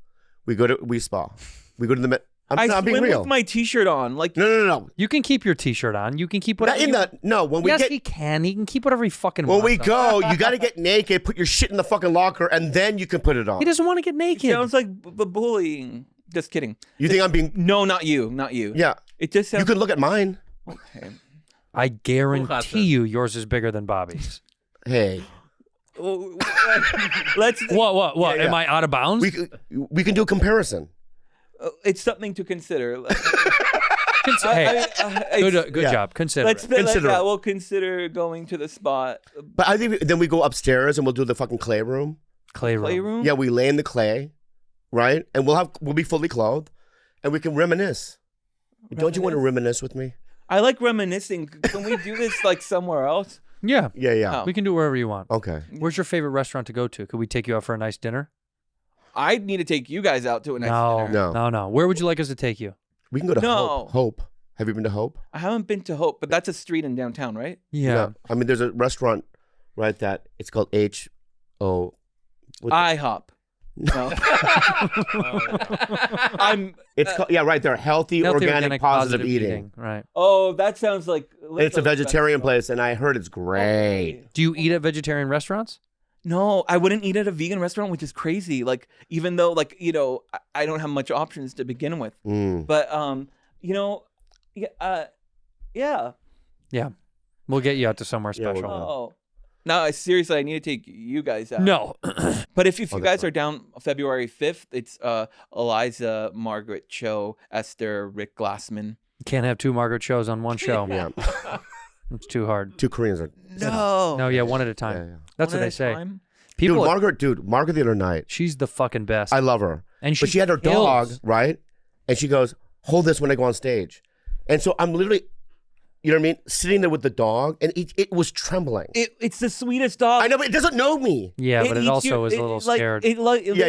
We go to Wii Spa. We go to the. I'm being swim real. with my T-shirt on. Like No. You can keep your T-shirt on. You can keep Not whatever. in that. No, when we Yes, get. he can. He can keep whatever he fucking When wants. we go, you got to get naked, put your shit in the fucking locker, and then you can put it on. He doesn't want to get naked. sounds like bullying. Just kidding. You think I'm being? No, not you. Not you. Yeah. It just sounds. You can look at mine. Okay. I guarantee you, yours is bigger than Bobby's. Hey. Let's. What? Yeah. Am I out of bounds? We can do a comparison. It's something to consider. Hey, good Yeah. job. Consider Let's it. Consider it. we'll consider going to the spot. But I think then we go upstairs and we'll do the fucking clay room. Clay room. Playroom. Yeah, we lay in the clay, right? And we'll be fully clothed, and we can reminisce. Don't you want to reminisce with me? I like reminiscing. Can we do this like somewhere else? Yeah. Yeah. Oh. We can do it wherever you want. Okay. Where's your favorite restaurant to go to? Could we take you out for a nice dinner? I need to take you guys out to a nice dinner. No. Where would you like us to take you? We can go to No. Hope. Have you been to Hope? I haven't been to Hope, but that's a street in downtown, right? Yeah. I mean, there's a restaurant, right? That it's called H-O. IHOP. No. I'm. It's called, yeah, right. They're healthy, organic, positive eating. Right. Oh, that sounds like. It's a vegetarian place, and I heard it's great. Do you eat at vegetarian restaurants? No, I wouldn't eat at a vegan restaurant, which is crazy. Like, even though, like, you know, I don't have much options to begin with. But, you know, yeah. Yeah. We'll get you out to somewhere Yeah, special. Oh. No, seriously, I need to take you guys out. No. But if you guys are down February 5th, it's Eliza, Margaret Cho, Esther, Rick Glassman. Can't have two Margaret shows on one show. Yeah. It's too hard. Two Koreans are. No. Yeah, one at a time. Yeah. That's One what at they a say. time? People, Margaret the other night. she's the fucking best. I love her. And But she had her kills. dog, right? And she goes, hold this when I go on stage. And so I'm literally, you know what I mean? Sitting there with the dog, and it was trembling. It's the sweetest dog. I know, but it doesn't know me. Yeah, but it eats also your- is a little like, scared. It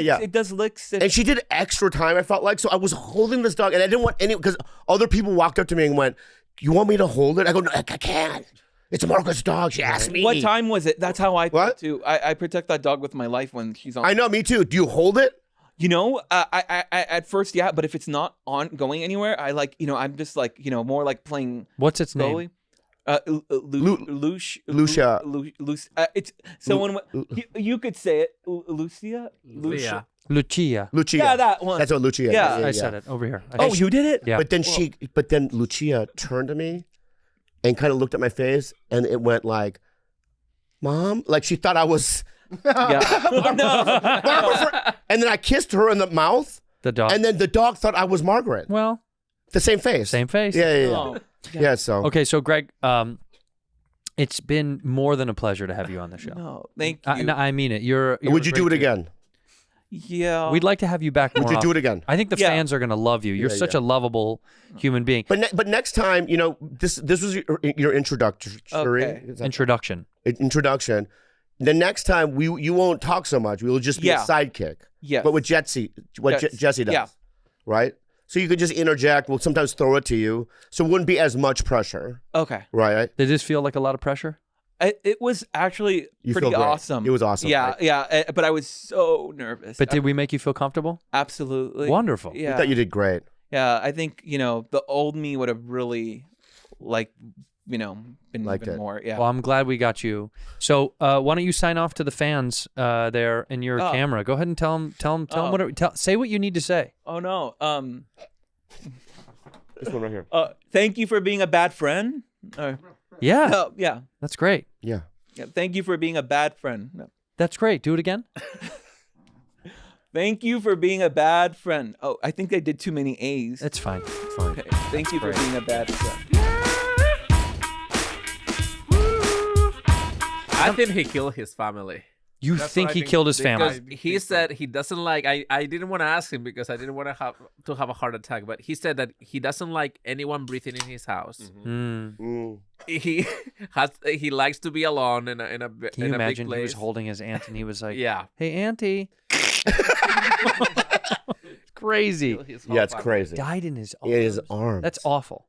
Yeah. It does licks. And she did extra time, I felt like. So I was holding this dog, and I didn't want any, because other people walked up to me and went, you want me to hold it? I go, no, I can't. It's Margaret's dog. She asked me. What time was it? That's how I feel What? too. I protect that dog with my life when she's on. I know, me too. Do you hold it? You know, I at first, yeah, but if it's not going anywhere, I like, you know, I'm just like, you know, more like playing What's its name? goalie. Lucia. It's someone. You could say it. Lucia. Lucia. Lucia. Lucia. Yeah, that one. That's what Lucia. Yeah. I said it over here. Oh, you did it? Yeah. But then Lucia turned to me and kind of looked at my face, and it went like, Mom? Like she thought I was. Yeah. And then I kissed her in the mouth, The dog. and then the dog thought I was Margaret. Well, The same face. same face. Yeah. Oh. Yeah, so. Okay, so Greg, it's been more than a pleasure to have you on the show. No, thank you. No, I mean it. You're Would a you do it great dude. again? Yeah. We'd like to have you back more Would you do it often. again? I think the Yeah. fans are going to love you. You're Yeah, such yeah. a lovable human being. But next time, you know, this was your introductory Okay. is that- Introduction. introduction. The next time you won't talk so much. We will just be Yeah. a sidekick. Yes. But with Jesse, Yes. Jesse does. Yeah. Right? So you could just interject. We'll sometimes throw it to you. So it wouldn't be as much pressure. Okay. Right? Did this feel like a lot of pressure? It was actually You pretty feel great. awesome. It was awesome, Yeah, right? yeah. But I was so nervous. But did we make you feel comfortable? Absolutely. Wonderful. I Yeah. thought you did great. Yeah. I think, you know, the old me would have really, like, you know, been Liked even it. more. Yeah. Well, I'm glad we got you. So why don't you sign off to the fans there in your Oh. camera? Go ahead and tell them Oh. say what you need to say. Oh, no. This one right here. Thank you for being a bad friend. Yeah, No, yeah. that's great. Yeah. Yeah. Thank you for being a bad friend. No. That's great. Do it again. Thank you for being a bad friend. Oh, I think I did too many A's. It's fine. Okay. Thank you for great. being a bad friend. I think he killed his family. You That's think what I he think, killed his Because family? he said he doesn't like. I didn't want to ask him because I didn't want to have a heart attack. But he said that he doesn't like anyone breathing in his house. Mm. He likes to be alone in a Can you in a big imagine he place. was holding his aunt and he was like, Yeah. hey, auntie. It's crazy. His whole Yeah, it's family. crazy. Died in his arms. In his arms. That's awful.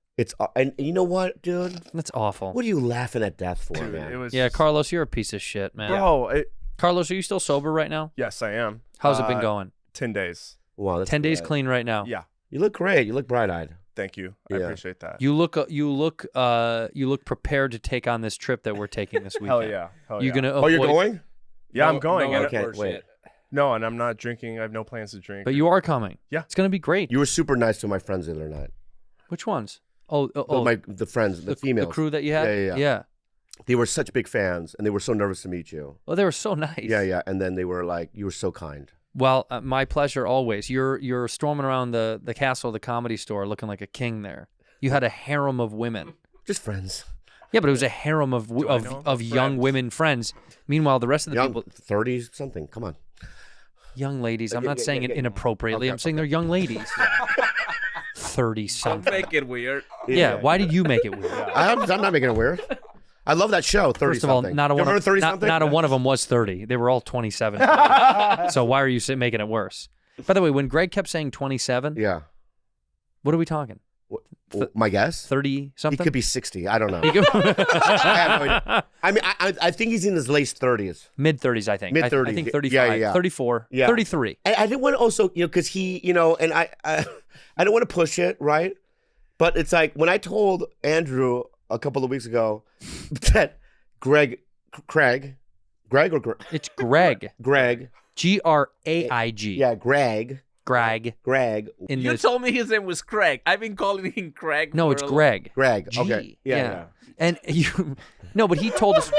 And you know what, dude? That's awful. What are you laughing at death for, Dude, man? it was Yeah, Carlos, you're a piece of shit, man. Bro, Carlos, are you still sober right now? yes, I am. How's it been going? 10 days. Wow, that's 10 days great. clean right now. Yeah, You look great. You look bright-eyed. thank you. I Yeah. appreciate that. You look prepared to take on this trip that we're taking this weekend. Hell yeah. Hell You're yeah. gonna Oh, you're avoid- going? Yeah, I'm going. No, and- Okay, bullshit. wait. No, and I'm not drinking. I have no plans to drink. But you are coming. Yeah. It's gonna be great. You were super nice to my friends the other night. Which ones? Oh, The friends, the females. The crew that you had? Yeah. They were such big fans, and they were so nervous to meet you. Well, they were so nice. Yeah. And then they were like, you were so kind. Well, my pleasure always. You're storming around the castle, the comedy store, looking like a king there. You had a harem of women. Just friends. Yeah, but it was a harem of I know them? of young Friends. women friends. Meanwhile, the rest of the Young, people, 30-something. Come on. young ladies. I'm Yeah, not yeah, saying yeah, it yeah. inappropriately. Okay, I'm saying they're young ladies. 30 Don't something. make it weird. Yeah. Why did you make it weird? I'm not making it weird. I love that show, 30 First of all, something. not a You one. remember Of, 30 not, something? not a one of them was 30. They were all 27. So why are you making it worse? By the way, when Greg kept saying 27, Yeah. what are we talking? My guess? 30 He something. could be 60. I don't know. He could- I have no idea. I mean, I think he's in his late 30s. Mid 30s, I think. Mid-30s. I think Yeah, 35, yeah. 34, Yeah. 33. I didn't want to also, because he, and I don't want to push it, right? But it's like when I told Andrew a couple of weeks ago that Graig, or Greg? It's Graig. Graig. Graig. Yeah, Graig. Graig. In You this, told me his name was Craig. I've been calling him Craig. No, for it's a- Greg. Graig. G. Okay. Yeah. And you, no, but he told us.